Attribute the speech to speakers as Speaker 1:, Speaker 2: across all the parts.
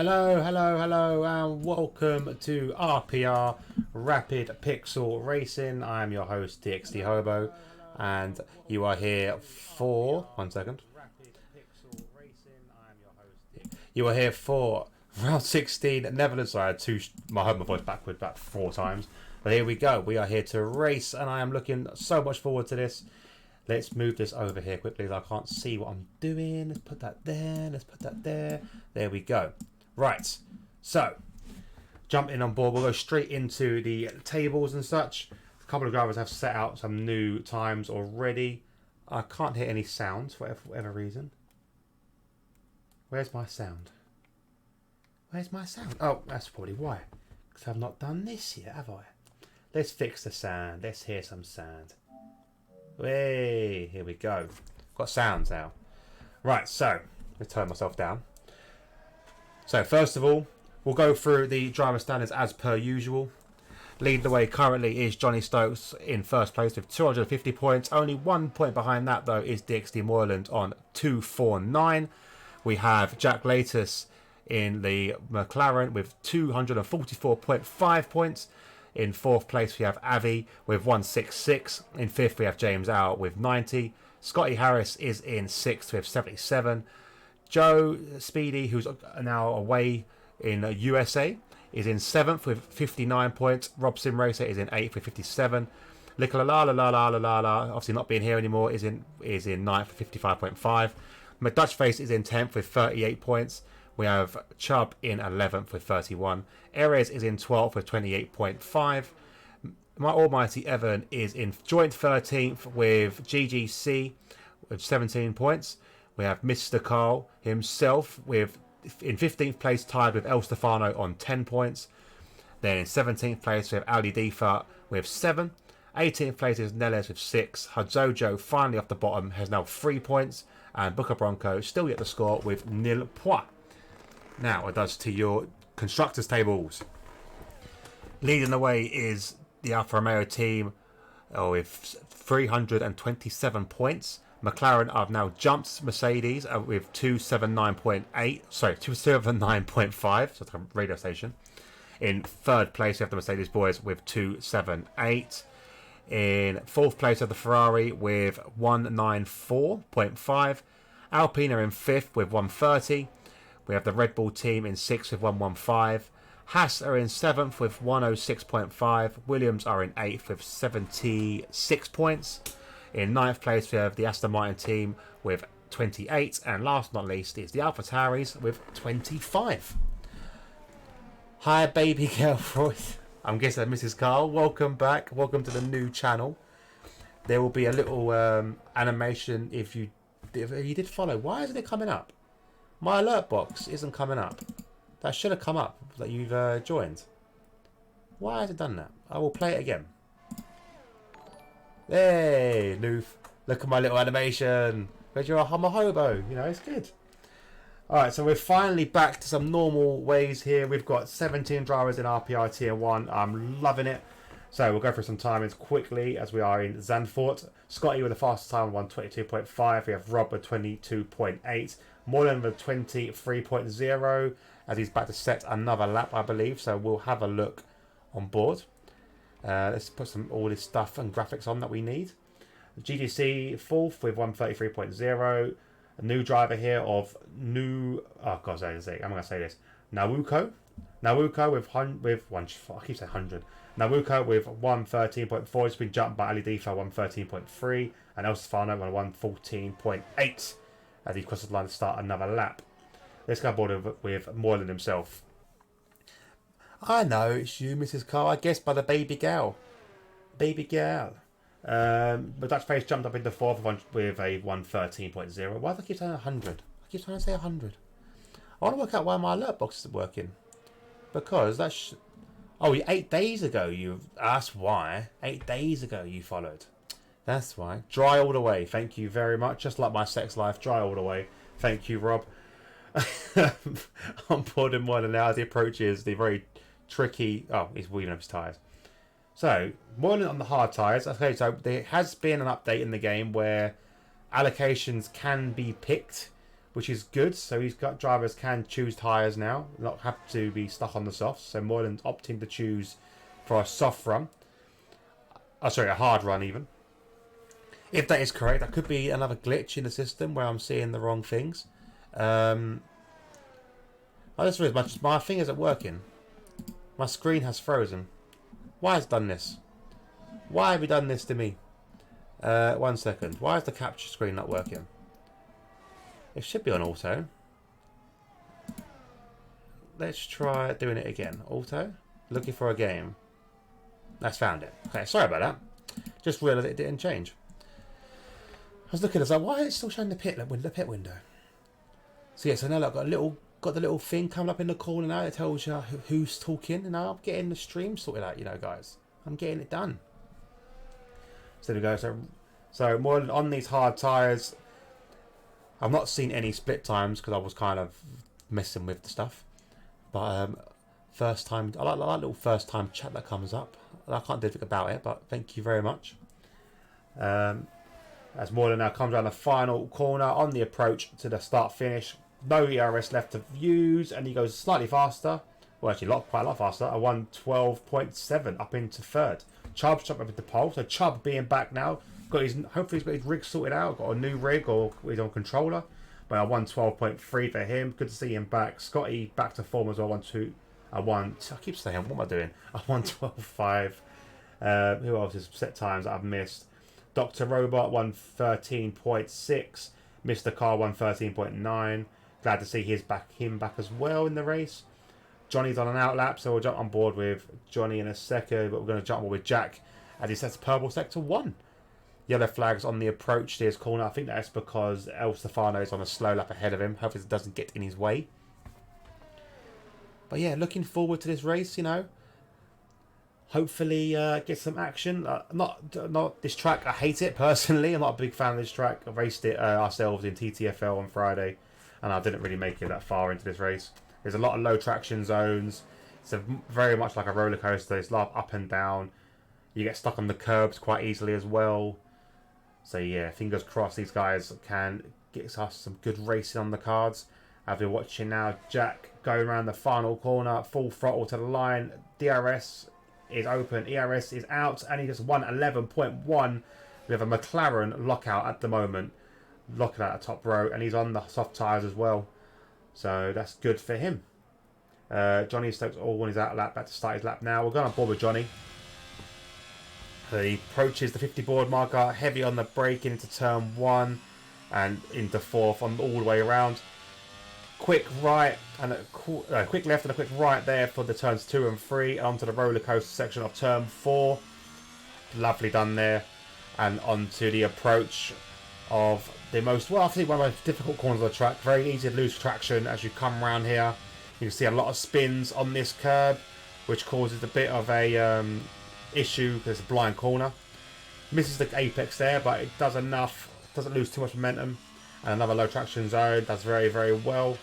Speaker 1: Hello, hello, hello, and welcome to RPR Rapid Pixel Racing. I am your host, DXD Hobo, and you are here for... One second. You are here for round 16 Netherlands. So I had I heard my voice backward about 4 times. But here we go. We are here to race, and I am looking so much forward to this. Let's move this over here quickly. I can't see what I'm doing. Let's put that there. Let's put that there. There we go. Right. So, jumping on board. We'll go straight into the tables and such. A couple of drivers have set out some new times already. I can't hear any sounds for whatever reason. Where's my sound? Where's my sound? Oh, that's probably why. Because I've not done this yet, have I? Let's fix the sound. Let's hear some sound. Hey, here we go. Got sounds now. Right, so let's turn myself down. So first of all, we'll go through the driver standards as per usual. Leading the way currently is Johnny Stokes in first place with 250 points. Only 1 point behind that though is DXD Moreland on 249. We have Jack Latus in the McLaren with 244.5 points. In fourth place, we have Avi with 166. In fifth, we have James Hour with 90. Scotty Harris is in sixth with 77. Joe Speedy, who's now away in USA, is in seventh with 59 points. Rob Sim Racer is in eighth with 57. Nicola La La La La La La La, obviously not being here anymore, is in ninth with 55.5. McDutchface is in 10th with 38 points. We have Chubb in 11th with 31. Erez is in 12th with 28.5. My almighty Evan is in joint 13th with GGC with 17 points. We have Mr. Carl himself with in 15th place, tied with El Stefano on 10 points. Then in 17th place we have Ali Difa with 7. 18th place is Neles with 6. Hadzojo finally off the bottom has now 3 points. And Booker Bronco still yet to score with nil points. Now it does to your constructors tables. Leading the way is the Alfa Romeo team with 327 points. McLaren have now jumped Mercedes with 279.8. Sorry, 279.5. So it's a radio station. In third place, we have the Mercedes boys with 278. In fourth place, we have the Ferrari with 194.5. Alpine are in fifth with 130. We have the Red Bull team in 6th with 115. Haas are in 7th with 106.5. Williams are in 8th with 76 points. In 9th place we have the Aston Martin team with 28. And last but not least is the AlphaTauris with 25. Hi baby girl Freud. I'm guessing Mrs. Carl. Welcome back. Welcome to the new channel. There will be a little animation if you did follow. Why isn't it coming up? My alert box isn't coming up. That should have come up that you've joined. Why has it done that? I will play it again. Hey, Loof. Look at my little animation. Because I'm a hobo. You know, it's good. Alright, so we're finally back to some normal ways here. We've got 17 drivers in RPI Tier 1. I'm loving it. So we'll go through some timings quickly as we are in Zandvoort. Scotty with the fastest time, 122.5. We have Rob with 22.8. Moreland with 23.0 as he's about to set another lap, I believe. So we'll have a look on board. Let's put all this stuff and graphics on that we need. GDC fourth with 133.0. A new driver here of I'm going to say this. Nawuko with one. I keep saying 100. Nawuko with 113.4. It's been jumped by Ali Difa 113.3 and El Stefano on 114.8 as he crosses the line to start another lap. Let's go aboard with Moreland himself. I know it's you, Mrs. Carr. I guess by the baby gal. Baby gal. But Dutch Face jumped up into fourth with a 113.0. Why do I keep saying 100? I keep trying to say 100. I want to work out why my alert box isn't working. Because that's... 8 days ago That's why. 8 days ago you followed. That's why. Dry all the way. Thank you very much. Just like my sex life. Dry all the way. Thank you, Rob. I'm bored and more now as he approaches the very tricky... Oh, he's weaving up his tyres. So, more on the hard tyres. Okay, so there has been an update in the game where allocations can be picked which is good. So he's got drivers can choose tyres now, not have to be stuck on the softs. So Moylan's opting to choose for a soft run. Oh, sorry, a hard run even. If that is correct, that could be another glitch in the system where I'm seeing the wrong things. I just realised my thing isn't working. My screen has frozen. Why has it done this? Why have you done this to me? 1 second. Why is the capture screen not working? It should be on auto. Let's try doing it again. Auto. Looking for a game. That's found it. Okay, sorry about that. Just realised it didn't change. I was looking at it, like, why is it still showing the pit window? So yeah, so now I've got the little thing coming up in the corner now that tells you who's talking. And now I'm getting the stream sorted out, you know, guys. I'm getting it done. So there we go. So more on these hard tyres. I've not seen any split times because I was kind of messing with the stuff. But first time, I like that little first time chat that comes up. I can't do anything about it, but thank you very much. As Moylan now comes around the final corner on the approach to the start finish. No ERS left to use, and he goes slightly faster. Well, actually, quite a lot faster. A 1:12.7 up into third. Chubb's jumped up into pole, so Chubb being back now. Hopefully he's got his rig sorted out. Got a new rig or he's on controller. But a 1:12.3 for him. Good to see him back. Scotty back to form as well. I keep saying, what am I doing? A 1:12.5. Who else is set times that I've missed? Dr. Robot 1:13.6. Mr. Car 1:13.9. Glad to see him back as well in the race. Johnny's on an outlap, so we'll jump on board with Johnny in a second, but we're going to jump on with Jack as he sets purple sector 1. Yellow flags on the approach to his corner. I think that's because El Stefano is on a slow lap ahead of him. Hopefully it doesn't get in his way. But yeah, looking forward to this race, you know. Hopefully get some action. Not this track. I hate it personally. I'm not a big fan of this track. I raced it ourselves in TTFL on Friday, and I didn't really make it that far into this race. There's a lot of low traction zones. It's very much like a roller coaster. It's a lot of up and down. You get stuck on the curbs quite easily as well. So yeah, fingers crossed these guys can get us some good racing on the cards. As we're watching now, Jack going around the final corner, full throttle to the line. DRS is open, ERS is out, and he just won 11.1 with a McLaren lockout at the moment. Locking out the top row, and he's on the soft tyres as well. So that's good for him. Johnny Stokes all on his out lap, back to start his lap now. We're going on board with Johnny. He approaches the 50 board marker, heavy on the braking into turn 1 and into 4th on all the way around. Quick right and a quick left and a quick right there for the turns 2 and 3, and onto the roller coaster section of turn 4. Lovely done there, and onto the approach of the most, well, I think one of the most difficult corners of the track. Very easy to lose traction as you come around here. You can see a lot of spins on this curb, which causes a bit of a issue because it's a blind corner. Misses the apex there, but it does enough. Doesn't lose too much momentum. And another low traction zone. Does very, very well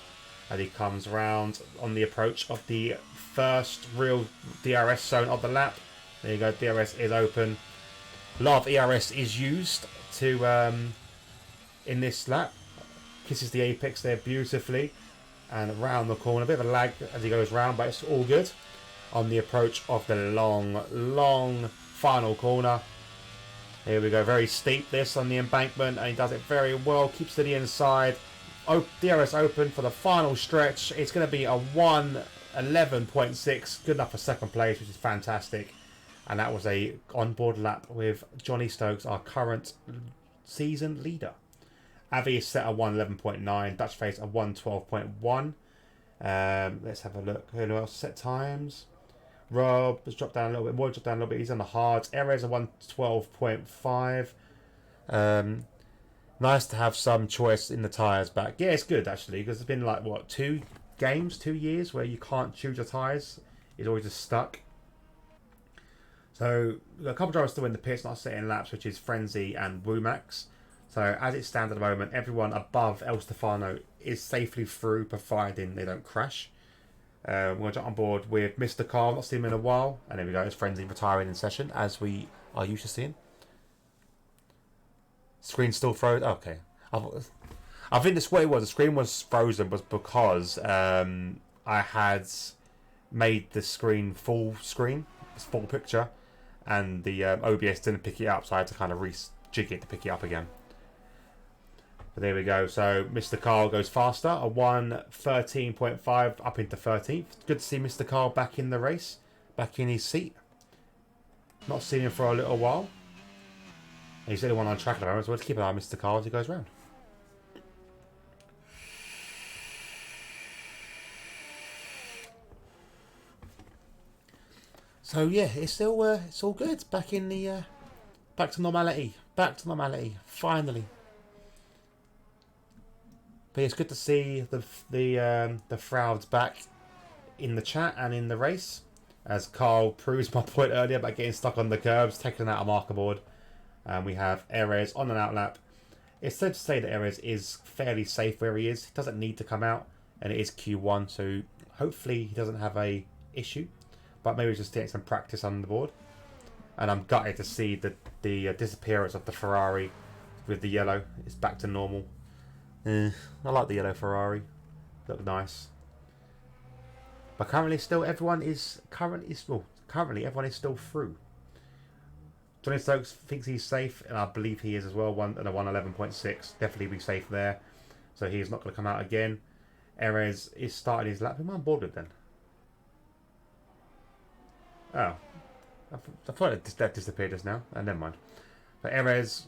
Speaker 1: as he comes around on the approach of the first real DRS zone of the lap. There you go. DRS is open. A lot of ERS is used to in this lap. Kisses the apex there beautifully. And around the corner, a bit of a lag as he goes round, but it's all good. On the approach of the long final corner. Here we go, very steep this on the embankment, and he does it very well, keeps to the inside. DRS open for the final stretch. It's going to be a 1:11.6, good enough for second place, which is fantastic. And that was a onboard lap with Johnny Stokes, our current season leader. Avi is set at 1:11.9, Dutch Face at 1:12.1. Let's have a look. Who else set times? Rob has dropped down a little bit more, dropped down a little bit. He's on the hards. Erez at 1:12.5. Nice to have some choice in the tyres back. Yeah, it's good actually, because it's been like, what, 2 years where you can't choose your tyres. It's always just stuck. So, a couple of drivers still in the pits, not setting laps, which is Frenzy and Woomax. So, as it stands at the moment, everyone above El Stefano is safely through, providing they don't crash. We're going to jump on board with Mr. Carl, not seen him in a while. And there we go, it's Frenzy retiring in session, as we are used to seeing. Screen still frozen. Okay. I I think that's what it was. The screen was frozen was because I had made the screen full screen, full picture, and the OBS didn't pick it up, so I had to kind of re-jig it to pick it up again. But there we go. So Mr. Carl goes faster, a 1:13.5 up into 13th. Good to see Mr. Carl back in the race, back in his seat. Not seen him for a little while. He's the only one on track at the moment, so let's keep an eye on Mr. Carl as he goes round. So yeah, it's still it's all good. Back in the back to normality. Back to normality. Finally. But it's good to see the Frouds back in the chat and in the race, as Carl proves my point earlier about getting stuck on the curbs, taking out a marker board. And we have Erez on an outlap. It's safe to say that Erez is fairly safe where he is. He doesn't need to come out, and it is Q1, so hopefully he doesn't have a issue. But maybe just getting some practice on the board. And I'm gutted to see the disappearance of the Ferrari with the yellow. It's back to normal. I like the yellow Ferrari. Look nice. But currently everyone is still through. Johnny Stokes thinks he's safe, and I believe he is as well. One and a 1:11.6, definitely be safe there. So he is not going to come out again. Erez is starting his lap. Who am I on board with then? Oh, I thought that disappeared just now. Never mind. But Erez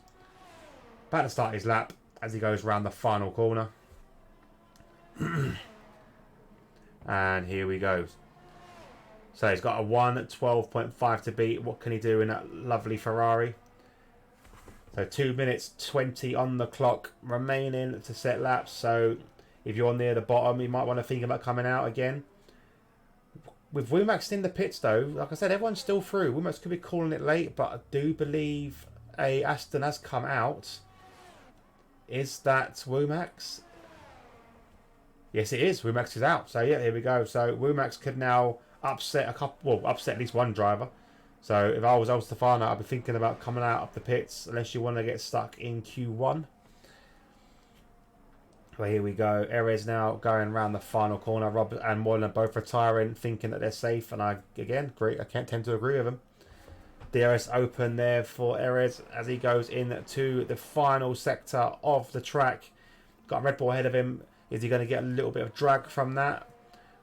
Speaker 1: about to start his lap as he goes round the final corner. And here we go. So he's got a 1:12.5 to beat. What can he do in that lovely Ferrari? So 2 minutes 20 on the clock remaining to set laps. So if you're near the bottom, you might want to think about coming out again. With Womax in the pits though, like I said, everyone's still through. Womax could be calling it late, but I do believe a Aston has come out. Is that Womax? Yes, it is. Womax is out. So yeah, here we go. So Womax could now upset upset at least one driver. So if I was El Stefano, I'd be thinking about coming out of the pits unless you want to get stuck in Q1. Well, here we go. Erez now going around the final corner. Rob and Moylan both retiring, thinking that they're safe. And I can't tend to agree with them. DRS open there for Erez as he goes into the final sector of the track. Got a Red Bull ahead of him. Is he going to get a little bit of drag from that?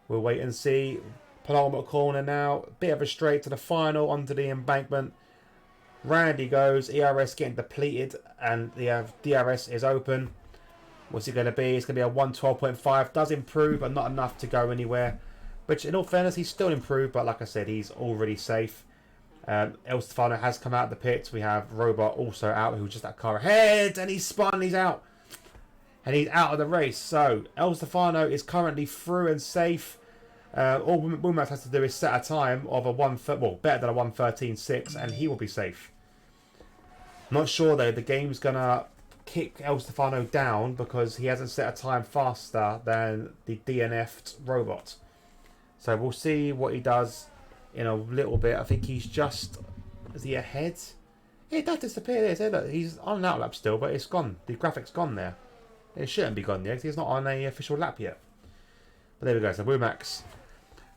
Speaker 1: We'll wait and see. Penultimate corner now. Bit of a straight to the final onto the embankment. Randy goes. ERS getting depleted and the DRS is open. What's it going to be? It's going to be a 1:12.5. Does improve, but not enough to go anywhere. Which, in all fairness, he's still improved. But like I said, he's already safe. El Stefano has come out of the pits. We have Robot also out, who's just that car ahead. And he's spun. He's out. And he's out of the race. So, El Stefano is currently through and safe. All Womax has to do is set a time of better than a 1:13.6. And he will be safe. Not sure, though. The game's going to kick El Stefano down because he hasn't set a time faster than the DNF'd Robot. So we'll see what he does in a little bit. I think he's just... Is he ahead? It does disappear there. Look, he's on an outlap still, but it's gone. The graphic's gone there. It shouldn't be gone yet because he's not on a official lap yet. But there we go. So Womax,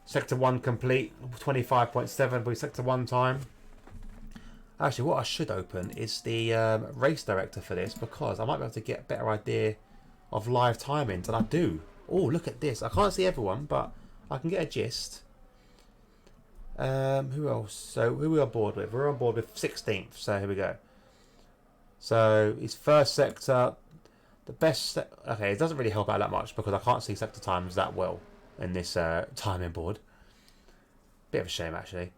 Speaker 1: Sector 1 complete. 25.7 by Sector 1 time. Actually, what I should open is the race director for this because I might be able to get a better idea of live timings, and I do. Oh, look at this. I can't see everyone, but I can get a gist. Who else? So, who are we on board with? We're on board with 16th, so here we go. So, his first sector, the best... Okay, it doesn't really help out that much because I can't see sector times that well in this timing board. Bit of a shame, actually.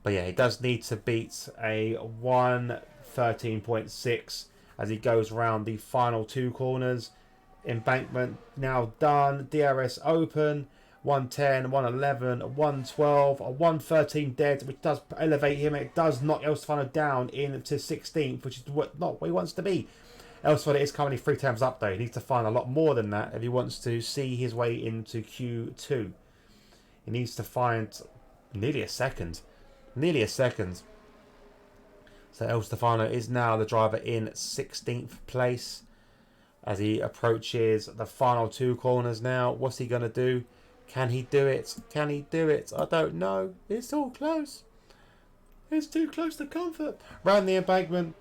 Speaker 1: But yeah, he does need to beat a 1:13.6 as he goes around the final two corners. Embankment now done. DRS open. 1:10, 1:11, 1:12, a 1:13 dead, which does elevate him. It does knock El Stefano down into 16th, which is not where he wants to be. El Stefano is currently 3 times up though. He needs to find a lot more than that if he wants to see his way into Q2. He needs to find nearly a second. Nearly a second. So El Stefano is now the driver in 16th place. as he approaches the final 2 corners now. What's he going to do? Can he do it? Can he do it? I don't know. It's all close. It's too close to comfort. Round the embankment.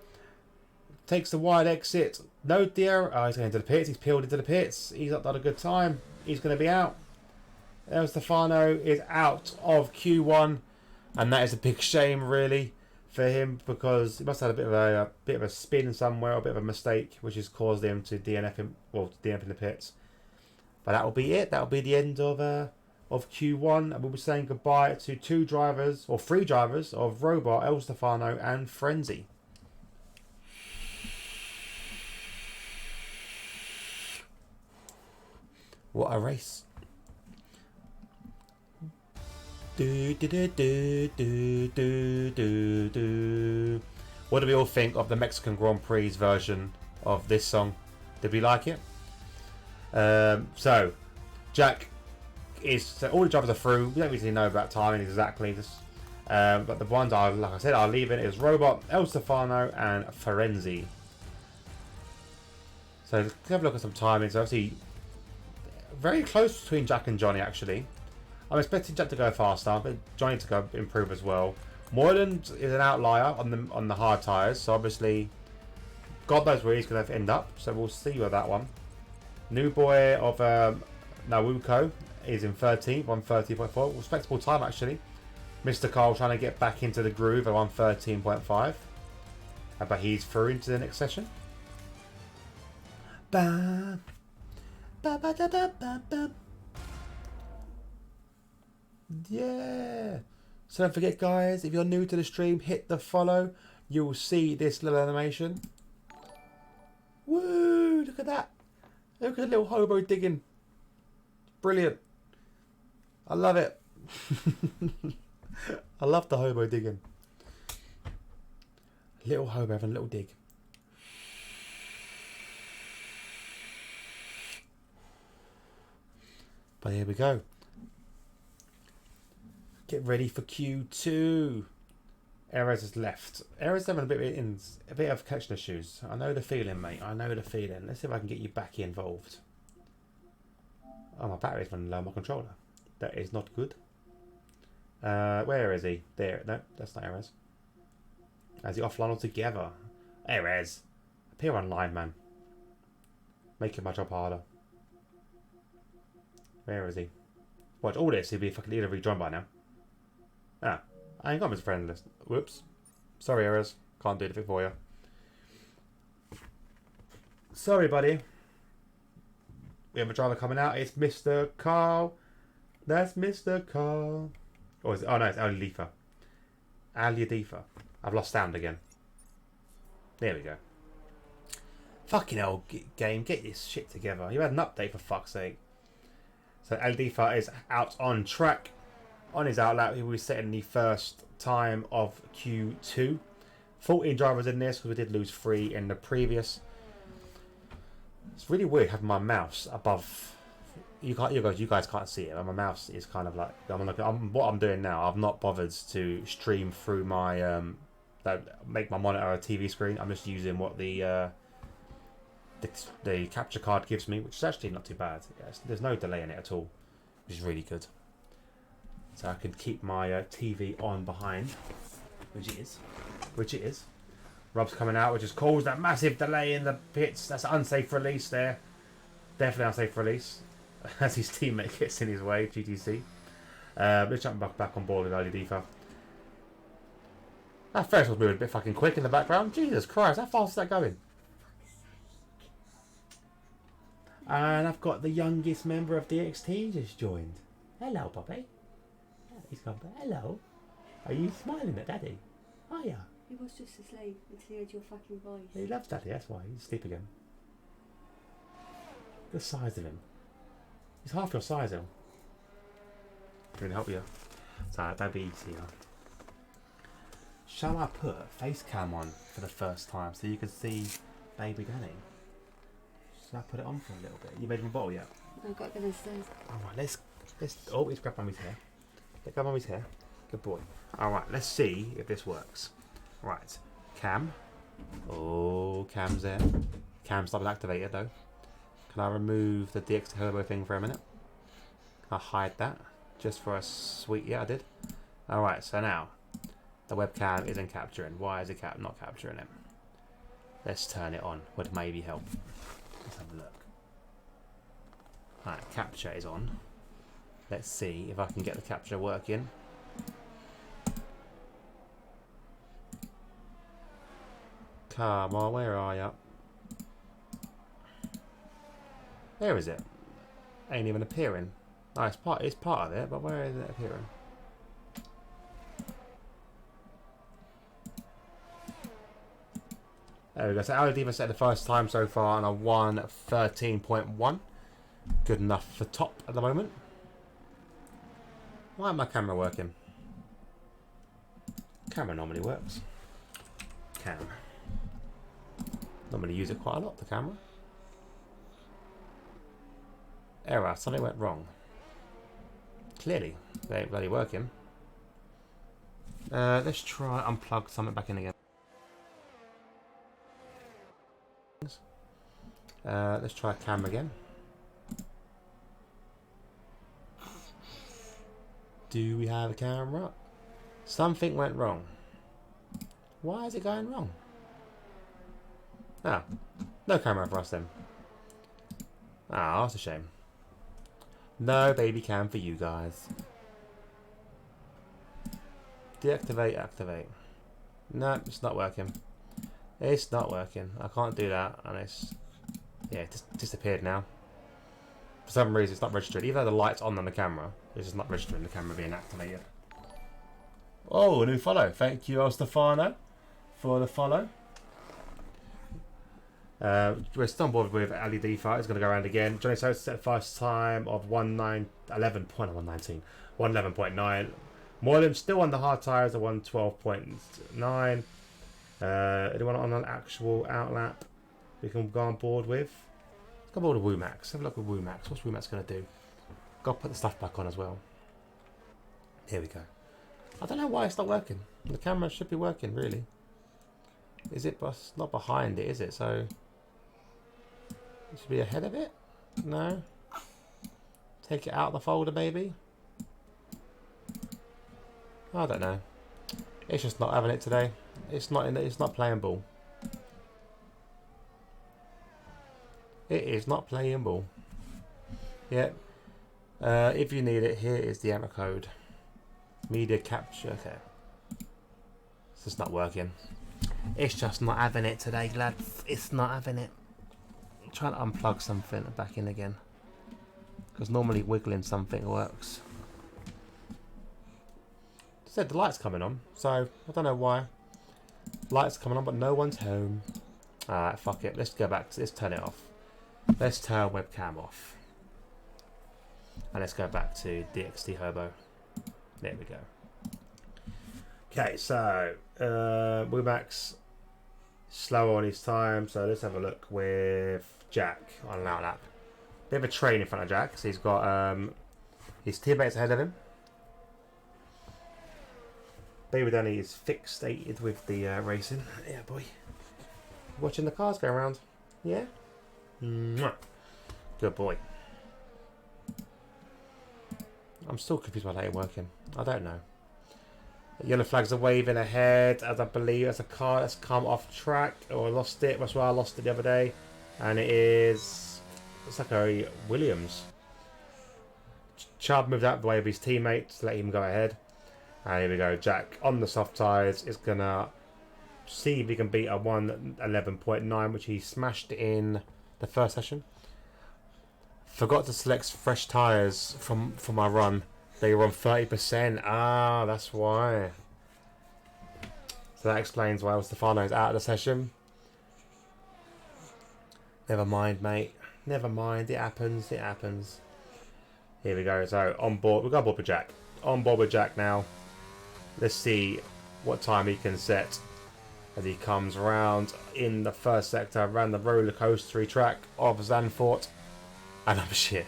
Speaker 1: Takes the wide exit. No dear. Oh, he's going into the pits. He's peeled into the pits. He's not done a good time. He's going to be out. El Stefano is out of Q1. And that is a big shame, really, for him, because he must have had a bit of a spin somewhere, a bit of a mistake, which has caused him to DNF him, well, to DNF in the pits. But that will be it. That will be the end of Q1, and we'll be saying goodbye to 3 drivers of Robot, El Stefano, and Frenzy. What a race! Do, do, do, do, do, do, do, do. What do we all think of the Mexican Grand Prix version of this song? Did we like it? So Jack is, so all the drivers are through. We don't really know about timing exactly, but the ones like I said, I'll leave it is Robot, El Stefano, and Ferenzi. So let's have a look at some timings. Obviously, very close between Jack and Johnny. Actually, I'm expecting Jack to go faster, but Johnny to go improve as well. Moylan is an outlier on the hard tyres, so obviously, God knows where he's going to end up. So we'll see with that one. New boy of Nawuko is in 13th, 1:30.4. Respectable time, actually. Mr. Carl trying to get back into the groove at 1:13.5. But he's through into the next session. Ba, ba, ba, da, ba, ba, ba. Yeah. So don't forget, guys, if you're new to the stream, hit the follow. You will see this little animation. Woo! Look at that. Look at the little hobo digging. Brilliant. I love it. I love the hobo digging. Little hobo having a little dig. But here we go. Get ready for Q2. Erez has left. Erez having a bit of connection issues. I know the feeling, mate. I know the feeling. Let's see if I can get you back involved. Oh, my battery's running low on my controller. That is not good. Where is he? There. No, that's not Erez. Is he offline altogether? Erez. Appear online, man. Making my job harder. Where is he? Watch all this. He'll be fucking either rejoined by now. Ah, I ain't got his friend list. Whoops. Sorry, Erez. Can't do anything for you. Sorry, buddy. We have a driver coming out. It's Mr. Carl. That's Mr. Carl. Or is it? Oh no, it's Ali Lifa. Ali Adifa. I've lost sound again. There we go. Fucking hell, game. Get this shit together. You had an update for fuck's sake. So Ali Adifa is out on track. On his outlap, he will be setting the first time of Q2. 14 drivers in this because we did lose 3 in the previous. It's really weird having my mouse above. You guys can't see it. But my mouse is kind of like what I'm doing now. I've not bothered to stream through my make my monitor a TV screen. I'm just using what the capture card gives me, which is actually not too bad. Yes, there's no delay in it at all, which is really good. So I can keep my TV on behind, which it is. Rob's coming out, which has caused that massive delay in the pits. That's an unsafe release there. Definitely unsafe release. As his teammate gets in his way, GTC. Let's jump back on board with Ali Adifa. That first was moving a bit fucking quick in the background. Jesus Christ, how fast is that going? And I've got the youngest member of DXT just joined. Hello, Poppy. He's gone, hello. Are you smiling at Daddy? Are ya?
Speaker 2: He was just asleep until he heard your fucking voice.
Speaker 1: He loves Daddy, that's why. He's asleep again. The size of him. He's half your size, though. Can I help you? So, baby's here. Shall I put face cam on for the first time so you can see baby Danny? Shall I put it on for a little bit? You made him a bottle yet?
Speaker 2: I've got to go downstairs.
Speaker 1: Alright, let's. Oh, he's grabbed Mummy's hair. Grab Mummy's hair. Good boy. Alright, let's see if this works. Right, cam. Oh, cam's there. Cam's double activated though. Can I remove the DX Turbo thing for a minute? I'll hide that just for a sweet. Yeah, I did. Alright, so now the webcam isn't capturing. Why is it not capturing it? Let's turn it on. Would maybe help. Let's have a look. Alright, capture is on. Let's see if I can get the capture working. Come on, where are you? Where is it? Ain't even appearing. Oh, it's part of it, but where is it appearing? There we go. So Aladiva set the first time so far on a 1:13.1. Good enough for top at the moment. Why isn't my camera working? Camera normally works. Cam. Normally use it quite a lot, the camera. Error, something went wrong. Clearly, they ain't bloody working. Let's try unplug something back in again. Let's try cam again. Do we have a camera? Something went wrong. Why is it going wrong? Ah, no camera for us then. Ah, that's a shame. No baby cam for you guys. Deactivate, activate. No, it's not working. It's not working. I can't do that, and it's it just disappeared now. For some reason, it's not registered. Even though the light's on the camera, it's just not registering the camera being activated. Oh, a new follow. Thank you, El Stefano, for the follow. We're still on board with LED fight. It's going to go around again. Johnny Sosa set first time of 111.9. Moylan still on the hard tyres at 112.9. Anyone on an actual outlap we can go on board with? Let's go on board with Woomax. Have a look at Woomax. What's Woomax going to do? Got to put the stuff back on as well. Here we go. I don't know why it's not working. The camera should be working, really. Is it? It's not behind it, is it? So it should be ahead of it. No. Take it out of the folder, maybe. I don't know. It's just not having it today. It's not in. It's not playing ball. It is not playing ball. Yeah. If you need it, here is the error code. Media capture. Okay. It's just not working. It's just not having it today, lads. It's not having it. I'm trying to unplug something and back in again. Because normally wiggling something works. Said the light's coming on, so I don't know why. Light's coming on, but no one's home. Alright, fuck it. Let's go back. Let's turn it off. Let's turn webcam off. And let's go back to DXT Herbo. There we go. Okay, so Woomax slower on his time, so let's have a look with Jack on an outlap. Bit of a train in front of Jack, so he's got his teammates ahead of him. Baby Danny is fixated with the racing. Yeah, boy. Watching the cars go around. Yeah? Mwah. Good boy. I'm still confused why that ain't working. I don't know. Yellow flags are waving ahead, as I believe there's a car that's come off track, or lost it. That's why I lost it the other day. And it is... It's like a Williams. Chubb moved out of the way of his teammates to let him go ahead. And here we go. Jack on the soft tyres is going to see if he can beat a 111.9, which he smashed in the first session. Forgot to select fresh tyres from my run. They were on 30%. Ah, that's why. So that explains why Stefano's out of the session. Never mind, mate. Never mind. It happens. It happens. Here we go. So on board. We'll go on board with Jack. On board with Jack now. Let's see what time he can set as he comes around in the first sector around the roller coastery track of Zandvoort. And I'm shit.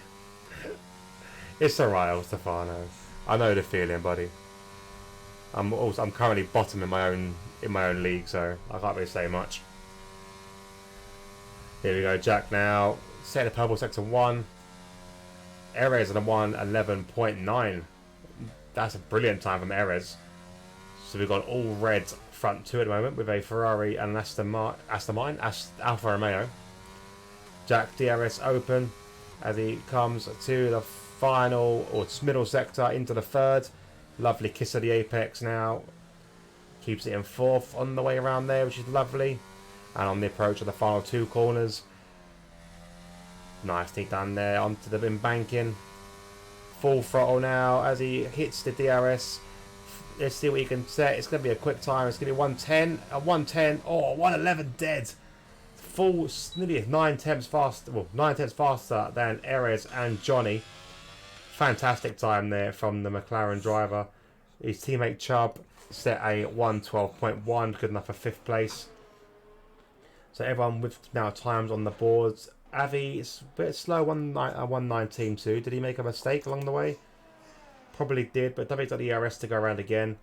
Speaker 1: It's alright, Stefano. I know the feeling, buddy. I'm currently bottom in my own league, so I can't really say much. Here we go, Jack now Set the purple sector 1. Erez on a 1:11.9. That's a brilliant time from Erez. So we've got all red front 2 at the moment with a Ferrari and an Alfa Romeo. Jack DRS open as he comes to the final or middle sector into the 3rd. Lovely kiss of the apex now. Keeps it in 4th on the way around there, which is lovely. And on the approach of the final 2 corners. Nicely done there onto the embanking. Full throttle now as he hits the DRS. Let's see what he can set. It's going to be a quick time. It's going to be 110. A 110. Oh, 111 dead. Full, nearly 9 tenths faster. Well, 9 tenths faster than Erez and Johnny. Fantastic time there from the McLaren driver. His teammate Chubb set a 112.1. Good enough for 5th place. So everyone with now times on the boards. Avi is a bit slow, 119.2. Did he make a mistake along the way? Probably did, but David's got the ERS to go around again.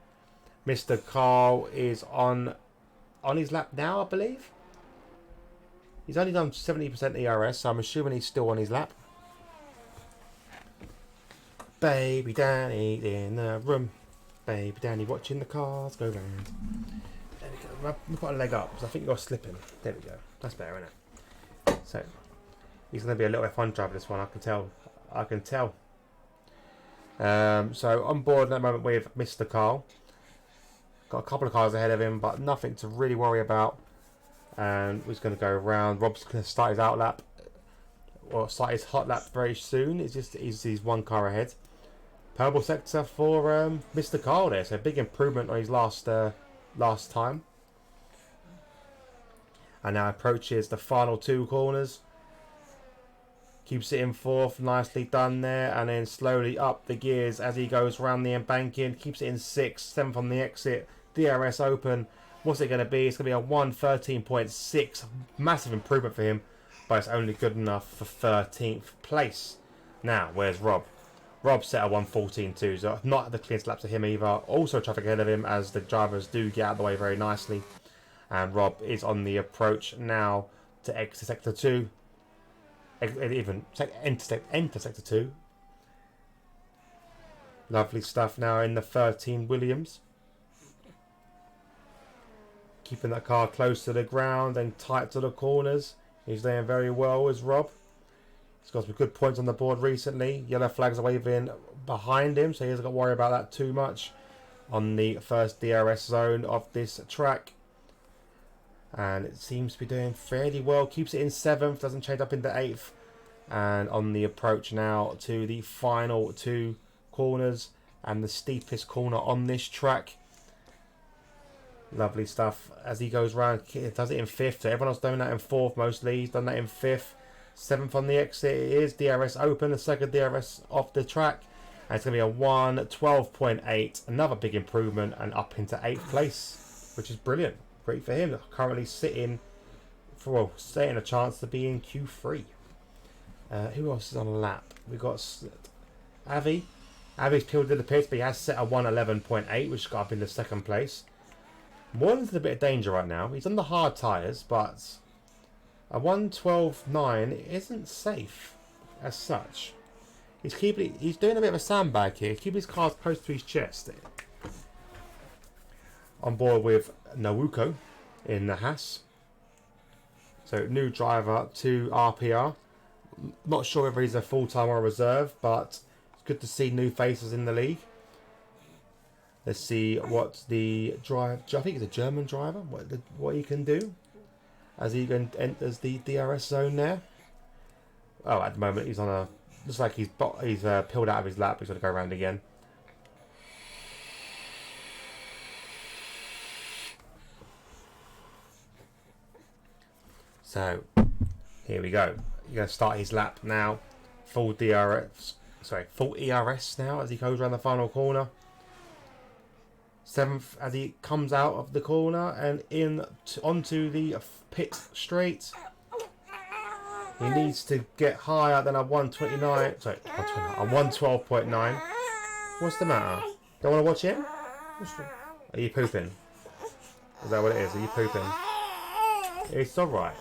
Speaker 1: Mr. Carl is on his lap now, I believe. He's only done 70% ERS, so I'm assuming he's still on his lap. Baby Danny in the room. Baby Danny watching the cars go round. There we go. We've got a leg up, because I think you're slipping. There we go. That's better, isn't it? So, he's going to be a little F1 driver this one, I can tell. I can tell. So, on board at the moment with Mr. Carl. Got a couple of cars ahead of him, but nothing to really worry about. And we're just going to go around. Rob's going to start his out lap. Or start his hot lap very soon. He's 1 car ahead. Purple sector for Mr. Carl there. So, big improvement on his last time. And now approaches the final 2 corners. Keeps it in 4th. Nicely done there. And then slowly up the gears as he goes around the embankment. Keeps it in 6th. 7th on the exit. DRS open. What's it going to be? It's going to be a 113.6. Massive improvement for him. But it's only good enough for 13th place. Now, where's Rob? Rob set a 114.2. So not the cleanest lap to him either. Also traffic ahead of him as the drivers do get out of the way very nicely. And Rob is on the approach now to exit sector 2. Even enter sector 2. Lovely stuff now in the 13 Williams. Keeping that car close to the ground and tight to the corners. He's doing very well as Rob. He's got some good points on the board recently. Yellow flags are waving behind him, so he hasn't got to worry about that too much on the first DRS zone of this track. And it seems to be doing fairly well. Keeps it in 7th, doesn't change up into 8th. And on the approach now to the final 2 corners and the steepest corner on this track. Lovely stuff. As he goes round, he does it in 5th. So everyone else doing that in 4th mostly. He's done that in 5th. 7th on the exit. It is DRS open, the second DRS off the track. And it's going to be a 112.8. Another big improvement and up into 8th place, which is brilliant. Great for him. Currently sitting a chance to be in Q3. Who else is on a lap? We've got Avi. Avi's peeled to the pits, but he has set a 111.8, which got up in the 2nd place. Morden's in a bit of danger right now. He's on the hard tyres, but a 112.9 isn't safe as such. He's doing a bit of a sandbag here, keeping his cars close to his chest. On board with Nawuko in the Haas. So new driver to RPR. Not sure whether he's a full-time or a reserve, but it's good to see new faces in the league. Let's see what the drive. I think he's a German driver. What he can do as he enters the DRS zone there. Oh, at the moment he's on a. Looks like he's peeled out of his lap. He's going to go around again. So here we go. You're going to start his lap now. Full ERS now as he goes around the final corner. 7th as he comes out of the corner and onto the pit straight. He needs to get higher than a 129. Sorry, a 112.9. What's the matter? Don't want to watch him? Are you pooping? Is that what it is? Are you pooping? It's alright.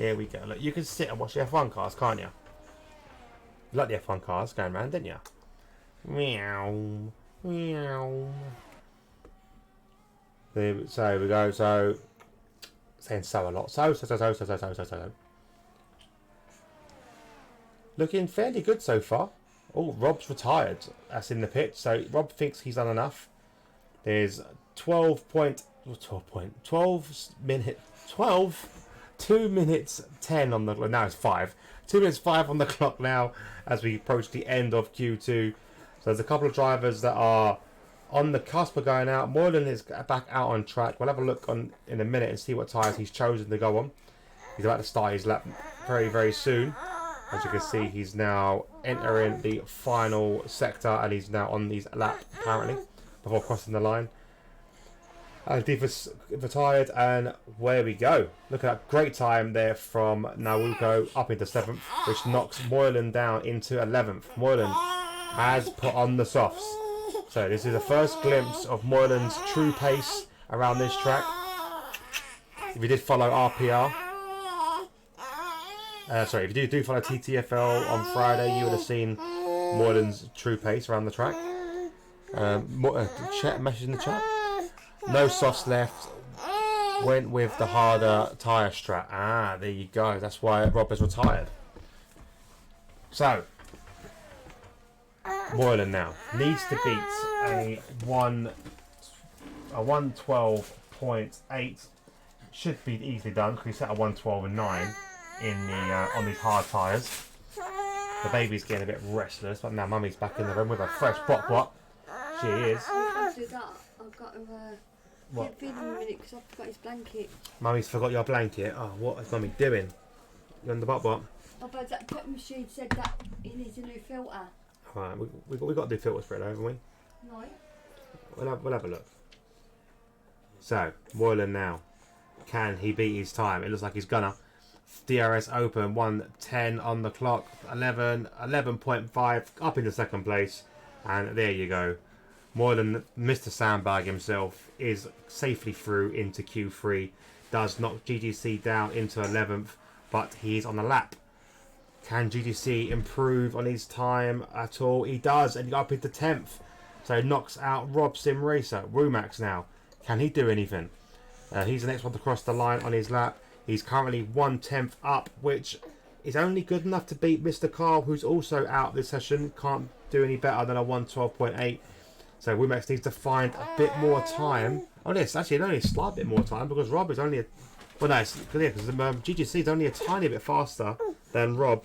Speaker 1: Here we go. Look, you can sit and watch the F1 cars, can't you? You like the F1 cars going around, didn't you? Meow. Meow. So we go, so saying so a lot. So. Looking fairly good so far. Oh, Rob's retired. That's in the pit. So Rob thinks he's done enough. There's 2 minutes 10 on the, now it's 5. 2 minutes 5 on the clock now as we approach the end of Q2. So there's a couple of drivers that are on the cusp of going out. Moylan is back out on track. We'll have a look on in a minute and see what tyres he's chosen to go on. He's about to start his lap very, very soon. As you can see, he's now entering the final sector and he's now on his lap apparently before crossing the line. Deep's retired, and where we go. Look at that great time there from Nawuko up into 7th, which knocks Moylan down into 11th. Moylan has put on the softs. So this is the first glimpse of Moylan's true pace around this track. If you did follow RPR, if you do follow TTFL on Friday, you would have seen Moylan's true pace around the track. Message in the chat. No softs left. Went with the harder tyre strat. Ah, there you go. That's why Rob is retired. So, Moylan now needs to beat a 112.8. Should be easily done because he set a 112.9 in the on these hard tyres. The baby's getting a bit restless, but now Mummy's back in the room with a fresh bot. She is.
Speaker 2: I've got to
Speaker 1: What?
Speaker 2: feed him a minute because I've forgot his blanket.
Speaker 1: Mummy's forgot your blanket. Oh, what is Mummy doing? You on the bot?
Speaker 2: I've had that pet machine said that he needs a new filter.
Speaker 1: Alright, we got to do filters for it, haven't we?
Speaker 2: No.
Speaker 1: We'll have a look. So, Moylan now. Can he beat his time? It looks like he's gonna. DRS open, 1:10 on the clock, 11.5 up into 2nd place, and there you go. Moylan, Mr. Sandbag himself, is safely through into Q3. Does knock GGC down into 11th, but he's on the lap. Can GGC improve on his time at all? He does, and he got up into 10th. So he knocks out Rob Sim Racer. Rumax now. Can he do anything? He's the next one to cross the line on his lap. He's currently 1/10 up, which is only good enough to beat Mr. Carl, who's also out this session. Can't do any better than a 112.8. So Rumax needs to find a bit more time. Oh, yes, actually, only a slight bit more time because Rob is only a... Well, no, it's clear because GGC is only a tiny bit faster than Rob.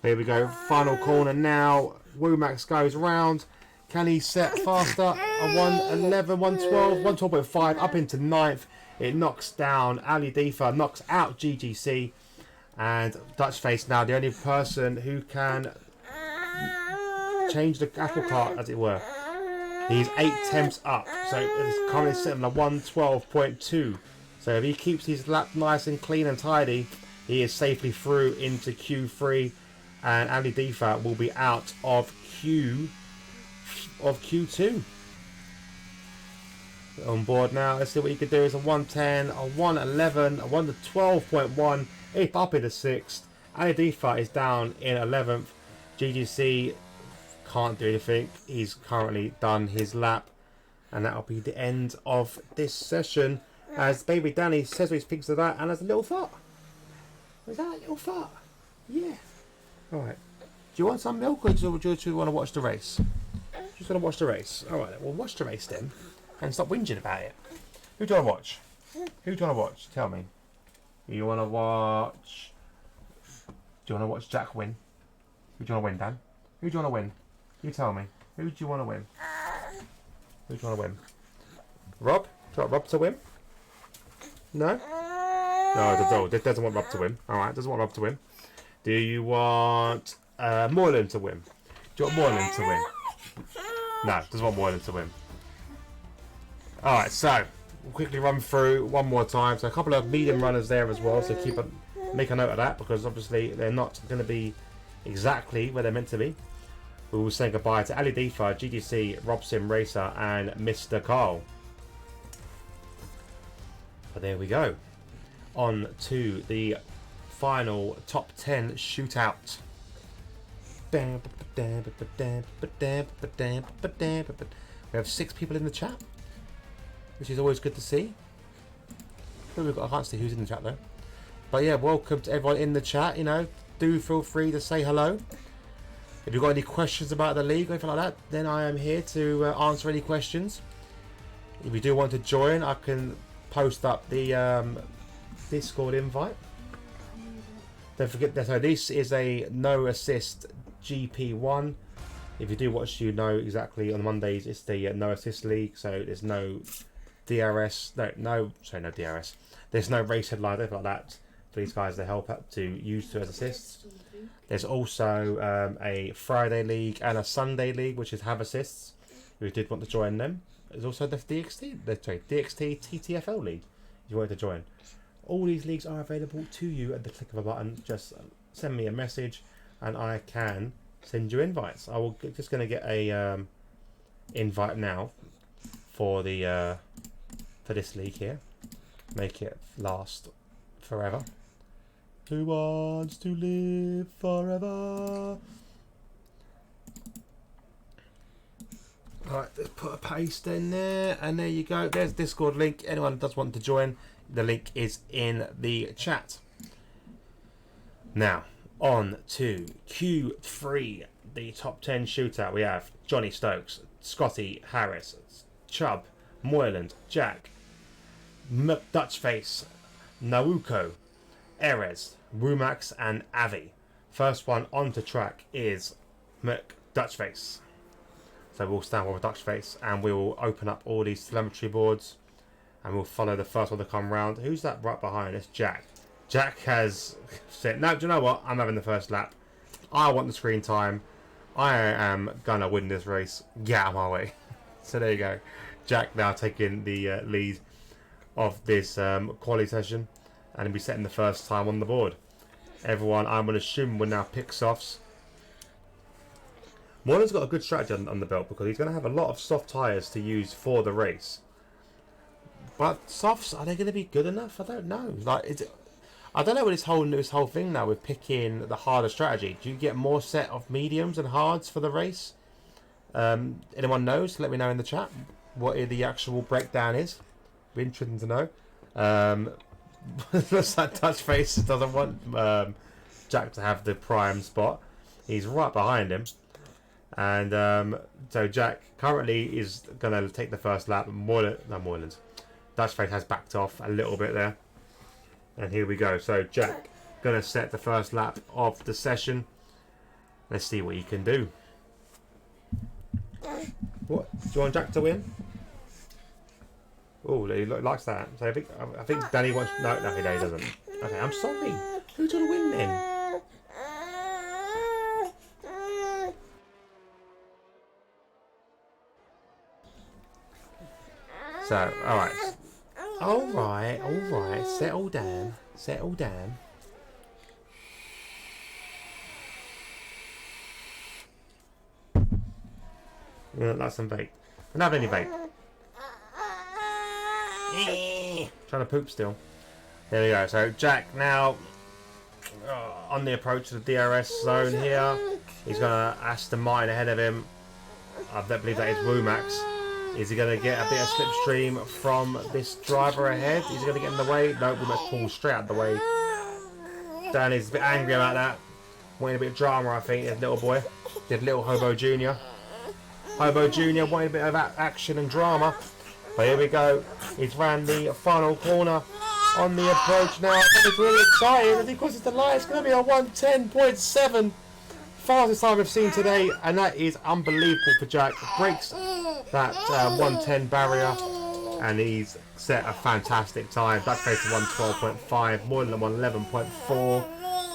Speaker 1: Here we go. Final corner now. Rumax goes round. Can he set faster? A 1:11, 1:12, 1:12.5 up into 9th. It knocks down Ali Difa, knocks out GGC, and Dutch Face now the only person who can change the apple cart, as it were. He's 8 up, so it's currently sitting on a 1:12.2. So if he keeps his lap nice and clean and tidy, he is safely through into Q3, and Ali Difa will be out of Q2. On board now. Let's see what he could do. Is a 1:10, a 1:11, a 1:12.1, up into 6th. Adifa is down in 11th. GGC can't do anything. He's currently done his lap, and that'll be the end of this session. As Baby Danny says what he thinks of that, and has a little fart. Was that a little fart? Yeah. All right. Do you want some milk, or do you want to watch the race? Just want to watch the race. All right. We'll watch the race then. And stop whinging about it. Who do you want to watch? Who do you want to watch? Tell me. You want to watch... Do you want to watch Jack win? Who do you want to win, Dan? Who do you want to win? You tell me. Who do you want to win? Who do you want to win? Rob? Do you want Rob to win? No? No, it doesn't want Rob to win. Alright, doesn't want Rob to win. Do you want Moylan to win? Do you want Moylan to win? No, doesn't want Moylan to win. Alright, so we'll quickly run through one more time. So a couple of medium runners there as well, so make a note of that, because obviously they're not going to be exactly where they're meant to be. We will say goodbye to Ali Difa, GGC, Rob Sim Racer, and Mr. Carl. But there we go. On to the final top 10 shootout. We have 6 people in the chat, which is always good to see. I can't see who's in the chat though. But yeah, welcome to everyone in the chat. You know, do feel free to say hello. If you've got any questions about the league or anything like that, then I am here to answer any questions. If you do want to join, I can post up the Discord invite. Don't forget that. So this is a no assist GP1. If you do watch, you know exactly on Mondays it's the no assist league. So there's no DRS. No DRS. There's no race headline, anything like that for these guys to help out to use to as assists. There's also a Friday league and a Sunday league, which is have assists. If you did want to join them, there's also the DXT TTFL league. If you wanted to join, all these leagues are available to you at the click of a button. Just send me a message, and I can send you invites. I will just going to get a invite now for the for this league here. Make it last forever. Who wants to live forever? Alright, let's put a paste in there, and there you go. There's Discord link. Anyone who does want to join, the link is in the chat. Now, on to Q3, the top 10 shootout. We have Johnny Stokes, Scotty Harris, Chubb, Moyland, Jack, Dutchface, Naruko, Erez, Rumax, and Avi. First one onto track is Dutchface. So we'll stand with Dutchface and we will open up all these telemetry boards and we'll follow the first one to come round. Who's that right behind? It's Jack. Jack has said, no, do you know what? I'm having the first lap. I want the screen time. I am going to win this race. Get out of my way. So there you go. Jack now taking the lead of this quali session. And he'll be setting the first time on the board. Everyone, I'm going to assume, will now pick softs. Moylan's got a good strategy on the belt because he's going to have a lot of soft tyres to use for the race. But softs, are they going to be good enough? I don't know. I don't know what this whole thing now with picking the harder strategy. Do you get more set of mediums and hards for the race? Anyone knows? Let me know in the chat what the actual breakdown is. Be interesting to know. Looks like Touchface doesn't want Jack to have the prime spot. He's right behind him. And so Jack currently is going to take the first lap. Moyland. Touchface has backed off a little bit there. And here we go. So Jack going to set the first lap of the session. Let's see what he can do. What? Do you want Jack to win? Oh, he likes that. So I think Danny wants. No, he doesn't. Okay, I'm sorry. Who's gonna win then? So, all right. Settle down. Yeah, that's some vape. I don't have any vape. Trying to poop still. There we go. So Jack now on the approach to the DRS zone here. He's going to Aston Martin ahead of him. I don't believe that is Wumax. Is he going to get a bit of slipstream from this driver ahead? Is he going to get in the way? No, Wumax pulls straight out of the way. Danny's a bit angry about that. Wanting a bit of drama, I think, his little boy. Did little Hobo Jr. Hobo Jr. wanting a bit of action and drama. But here we go. He's ran the final corner on the approach now. It's really exciting. And because it's the light, it's going to be a 110.7. Fastest time we've seen today. And that is unbelievable for Jack. Breaks that 110 barrier. And he's set a fantastic time. Backface to 112.5. Moylan 111.4.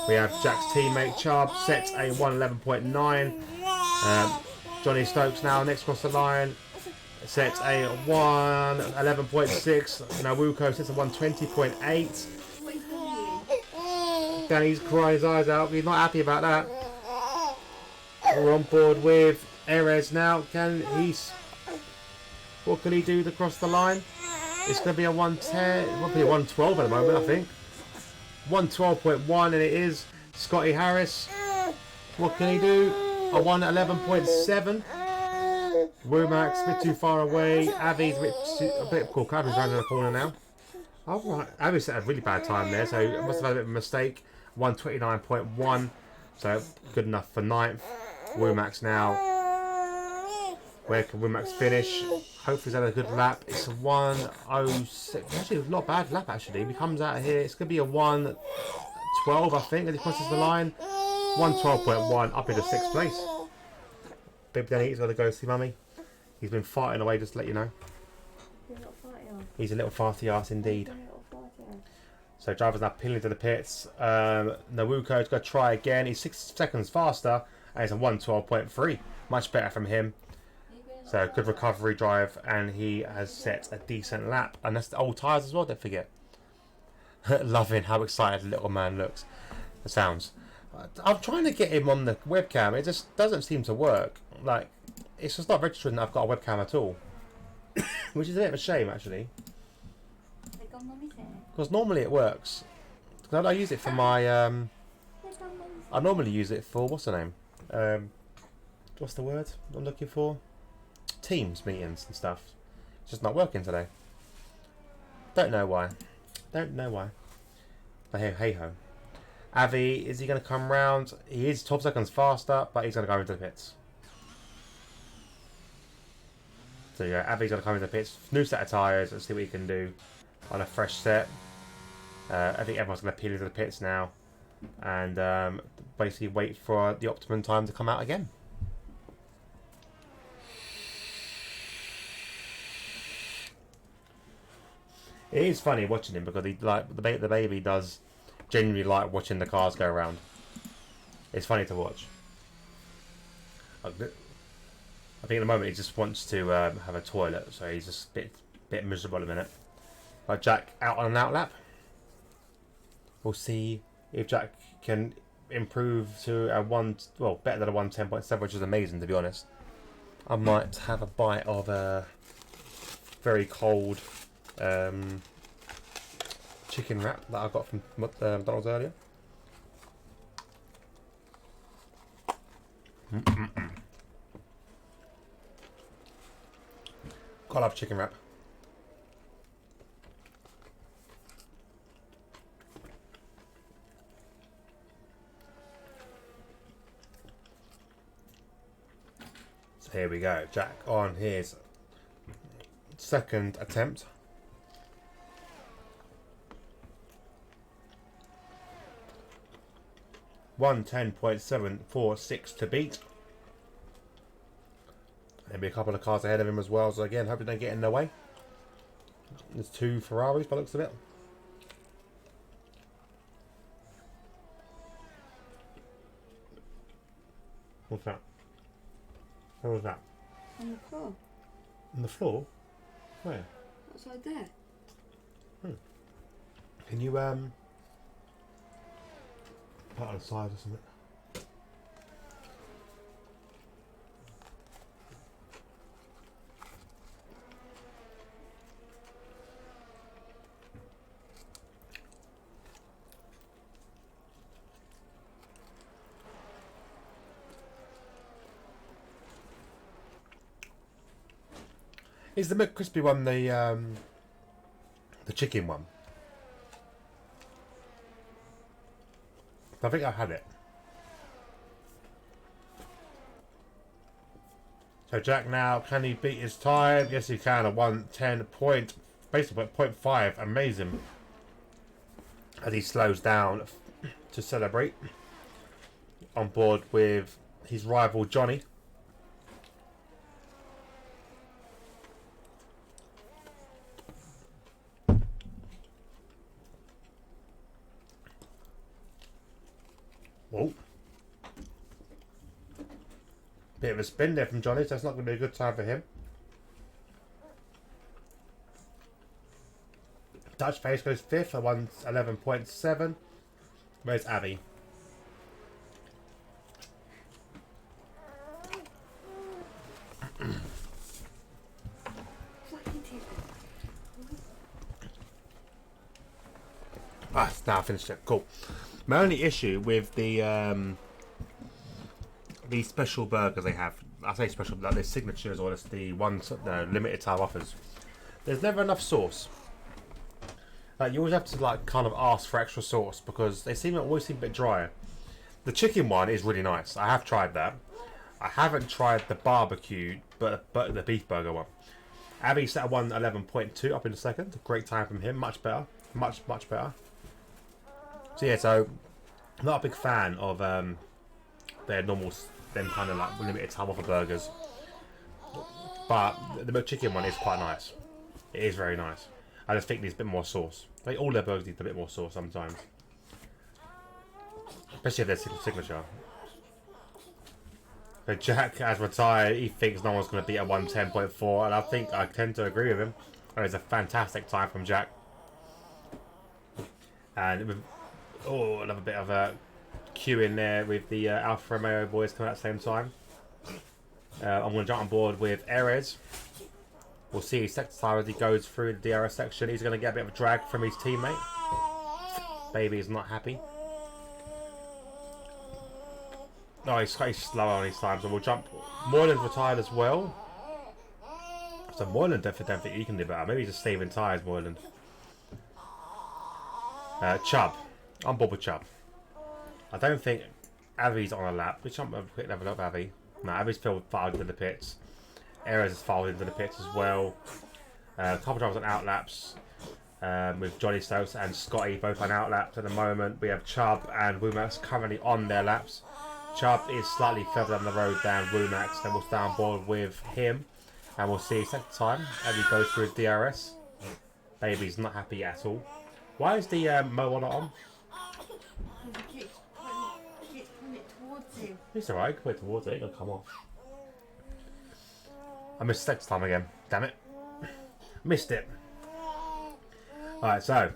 Speaker 1: We have Jack's teammate Chubb sets a 111.9. Johnny Stokes now next across the line. Sets a 111.6. Nawuko sets a 120.8. Danny's crying his eyes out. He's not happy about that. We're on board with Erez now. What can he do to cross the line? It's going to be a 110. It will be a 112 at the moment, I think. 112.1, and it is Scotty Harris. What can he do? A 111.7. Womack's a bit too far away. Avi's a bit cool. Avi's round the corner now. Alright, Avi set a really bad time there, so I must have had a bit of a mistake. 129.1, so good enough for 9th. Womack's now. Where can Womack's finish? Hopefully he's had a good lap. It's a 106. Actually, not a bad lap actually. If he comes out of here, it's going to be a 112, I think, as he crosses the line. 112.1 up into 6th place. Baby Danny's got to go see Mummy. He's been farting away, just to let you know. He's a little farty ass indeed. So drivers now peeling to the pits. Nawuko's got to try again. He's 6 seconds faster, and it's a 112.3. Much better from him. So good recovery drive, and he has set a decent lap. And that's the old tyres as well, don't forget. Loving how excited the little man looks. The sounds. I'm trying to get him on the webcam. It just doesn't seem to work. Like, it's just not registering that I've got a webcam at all. Which is a bit of a shame, actually. Because normally it works. Because I use it for my... I normally use it for... What's the name? What's the word I'm looking for? Teams meetings and stuff. It's just not working today. Don't know why. Don't know why. But hey ho. Avi, is he going to come round? He is 12 seconds faster, but he's going to go into the pits. So yeah, Avi's going to come into the pits. New set of tyres. Let's see what he can do on a fresh set. I think everyone's going to peel into the pits now. And basically wait for the optimum time to come out again. It is funny watching him because he like the baby does genuinely like watching the cars go around. It's funny to watch. I think at the moment he just wants to have a toilet, so he's just a bit miserable at the minute. But Jack out on an out lap. We'll see if Jack can improve to a better than a 110.7, which is amazing, to be honest. I might have a bite of a very cold chicken wrap that I got from McDonald's earlier. Gotta love chicken wrap. So here we go, Jack on his second attempt. .746 to beat. Maybe a couple of cars ahead of him as well, so again, hope they don't get in their way. There's 2 Ferraris by the looks of it. What's that? Where was that?
Speaker 2: On the floor.
Speaker 1: On the floor? Where?
Speaker 2: Outside there.
Speaker 1: Can you put it on the side or something? Is the McCrispy one the chicken one? I think I've had it. So Jack now, can he beat his time? Yes he can, a 110 point, basically 0.5, amazing. As he slows down to celebrate. On board with his rival Johnny. Whoa. Bit of a spin there from Johnny, so that's not going to be a good time for him. Dutch Face goes 5th at 111.7. Where's Avi? Ah, now I finished it. Cool. My only issue with the these special burgers they have, I say special, like their signatures or it's the ones, the limited time offers. There's never enough sauce. Like you always have to like kind of ask for extra sauce because they always seem a bit drier. The chicken one is really nice. I have tried that. I haven't tried the barbecue, but the beef burger one. Abby set a 111.2 up in a second. Great time from him. Much better. Much better. So yeah, so I'm not a big fan of their normal, them kind of like limited time offer burgers. But the McChicken one is quite nice. It is very nice. I just think it needs a bit more sauce. Like all their burgers need a bit more sauce sometimes. Especially if they're signature. But Jack has retired. He thinks no one's going to beat a 110.4, and I think I tend to agree with him. It was a fantastic time from Jack. And with, another bit of a queue in there with the Alfa Romeo boys coming at the same time. I'm going to jump on board with Erez. We'll see his sector time as he goes through the DRS section. He's going to get a bit of a drag from his teammate. Baby is not happy. No, he's slower on his time, so we'll jump. Moylan's retired as well. So Moylan definitely think he can do better. Maybe he's just saving tyres, Moylan. Chubb. On board with Chubb. I don't think Avi's on a lap. Let's jump a quick level up, Avi. No, Avi's filed into the pits. Erez is filed into the pits as well. A couple of drivers on outlaps. With Johnny Stokes and Scotty both on outlaps at the moment. We have Chubb and Womack's currently on their laps. Chubb is slightly further down the road than Womack's, then we'll stay on board with him and we'll see his second time as he goes through his DRS. Baby's not happy at all. Why is the mower not on?
Speaker 2: He keeps putting it towards him.
Speaker 1: It's alright, you can put it towards it, it'll come off. I missed second time again, damn it. Missed it. Alright, so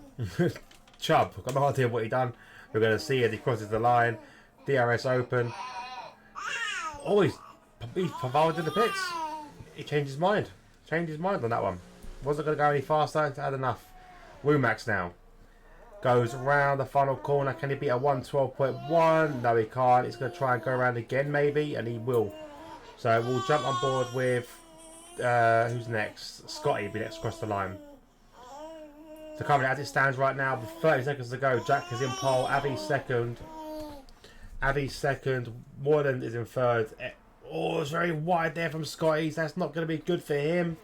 Speaker 1: Chubb, got no idea what he done. We're going to see as he crosses the line. DRS open. Oh, he's provided in the pits. He changed his mind. Changed his mind on that one. Wasn't going to go any faster. Had enough. Womack's now. Goes around the final corner. Can he beat a 112.1? No, he can't. He's going to try and go around again, maybe. And he will. So we'll jump on board with... who's next? Scotty will be next across the line. So currently, as it stands right now, with 30 seconds to go, Jack is in pole. Avi's second. Moylan is in third. Oh, it's very wide there from Scotty's. That's not going to be good for him.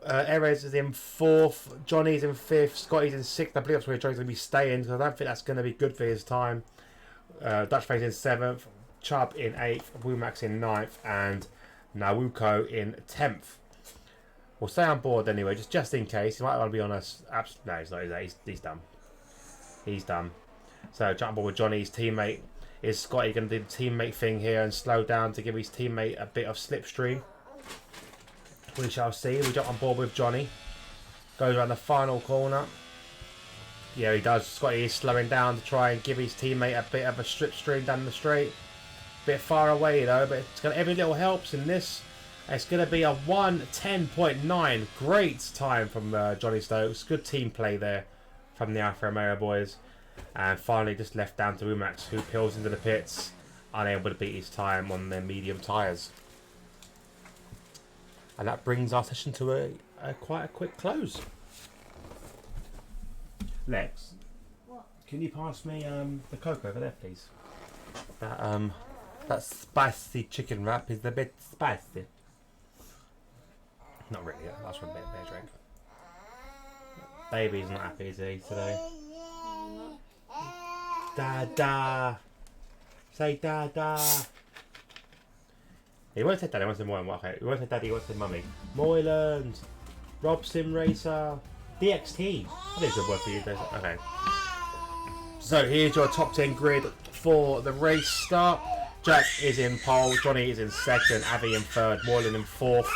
Speaker 1: Erez is in fourth. Johnny's in fifth. Scotty's in sixth. I believe that's where Johnny's going to be staying because I don't think that's going to be good for his time. Dutchface in seventh. Chubb in eighth. Womack's in ninth. And Nawuko in 10th. We'll stay on board anyway, just in case. He might want to be on us. No, he's not. He's done. He's done. So jump on board with Johnny's teammate. Is Scotty going to do the teammate thing here and slow down to give his teammate a bit of slipstream? We shall see. We jump on board with Johnny. Goes around the final corner. Yeah, he does. Scotty is slowing down to try and give his teammate a bit of a slipstream down the straight. Bit far away though, but it's got every little helps in this. It's going to be a 1:10.9. Great time from Johnny Stokes. Good team play there from the Alfa Romeo boys. And finally just left down to Umax, who peels into the pits, unable to beat his time on their medium tyres. And that brings our session to a quite a quick close. Lex,
Speaker 2: What?
Speaker 1: can you pass me the Coke over there, please? That spicy chicken wrap is a bit spicy. Not really, that's from a bit of a drink. Baby's not happy, is he, today? Dada! Say Dada! He won't say Daddy, he wants to say Moylan. Okay, he won't say Daddy, he wants to say Mummy. Moyland! Rob Sim Racer! DXT! I think it's a good word for you, okay. So here's your top 10 grid for the race start. Jack is in pole, Johnny is in second, Avi in third, Moylan in fourth,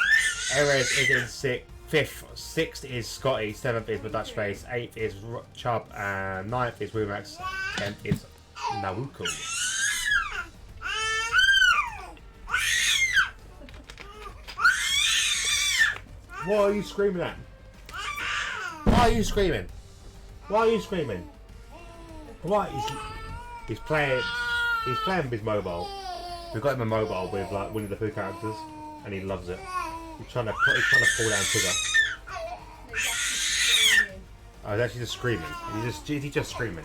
Speaker 1: Erez is in fifth, sixth is Scotty, seventh is the Dutch Face, eighth is Chubb, and ninth is Womax, 10th is Nawuko. What are you screaming at? Why are you screaming? Why are you screaming? What? He's playing with his mobile. We've got him a mobile with like Winnie the Pooh characters, and he loves it. He's trying to pull down Tigger. Oh, he's actually just screaming. He's just screaming.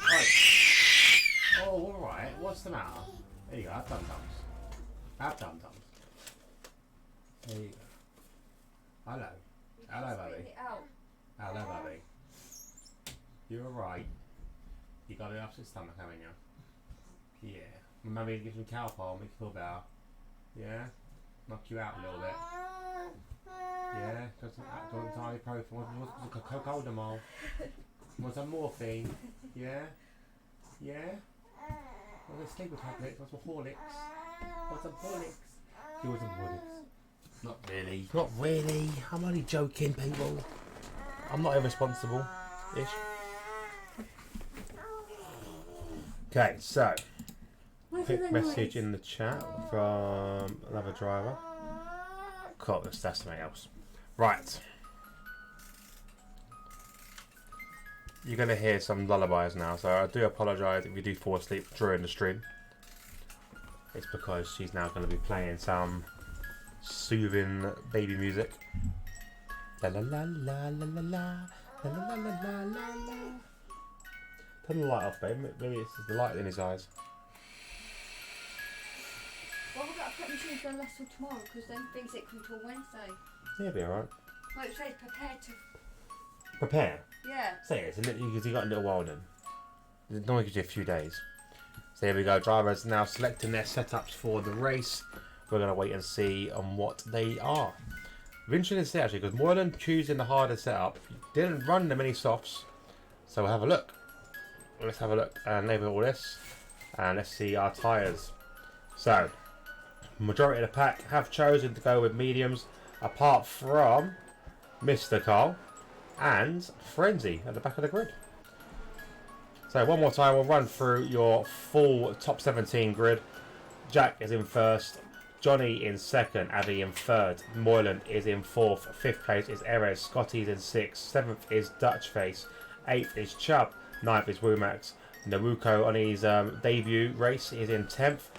Speaker 1: Right. Oh, all right. What's the matter? There you go. Have dum-dums. Have dum-dums. There you go. Hello. Hello, baby. Hello, baby. You're alright. You got an upset stomach, haven't you? Yeah. Mummy gives you cow pole, make you feel better. Yeah? Knock you out a little bit. Yeah? Got some tiny profile. What's a coca-cola mole? What's a morphine? Yeah? Yeah? What's a sleeper tablet? What's a Horlicks? What's a Horlicks? You want some Horlicks? Not really. Not really. I'm only joking, people. I'm not irresponsible-ish. Okay, so quick message in the chat from another driver. Cool, that's something else. Right. You're going to hear some lullabies now, so I do apologise if you do fall asleep during the stream. It's because she's now going to be playing some soothing baby music. La la la la la la la la la la la la. Turn the light off, babe. Maybe it's just the light in his eyes.
Speaker 2: Well, we've got to put machines going less till tomorrow because then things it come till Wednesday.
Speaker 1: Yeah, it'll be alright.
Speaker 2: Like you say, prepare to.
Speaker 1: Prepare?
Speaker 2: Yeah.
Speaker 1: Say it, because you got a little while then. It normally gives you a few days. So here we go. Drivers now selecting their setups for the race. We're going to wait and see on what they are. It's interesting to see actually, because more than choosing the harder setup, didn't run them many softs. So we'll have a look. Let's have a look and label all this. And let's see our tyres. So, majority of the pack have chosen to go with mediums, apart from Mr. Carl and Frenzy at the back of the grid. So one more time, we'll run through your full top 17 grid. Jack is in first, Johnny in second, Abby in third, Moylan is in fourth, fifth place is Erez, Scotty's in sixth, seventh is Dutch Face, eighth is Chubb, ninth is Wumax, Naruko on his debut race is in 10th,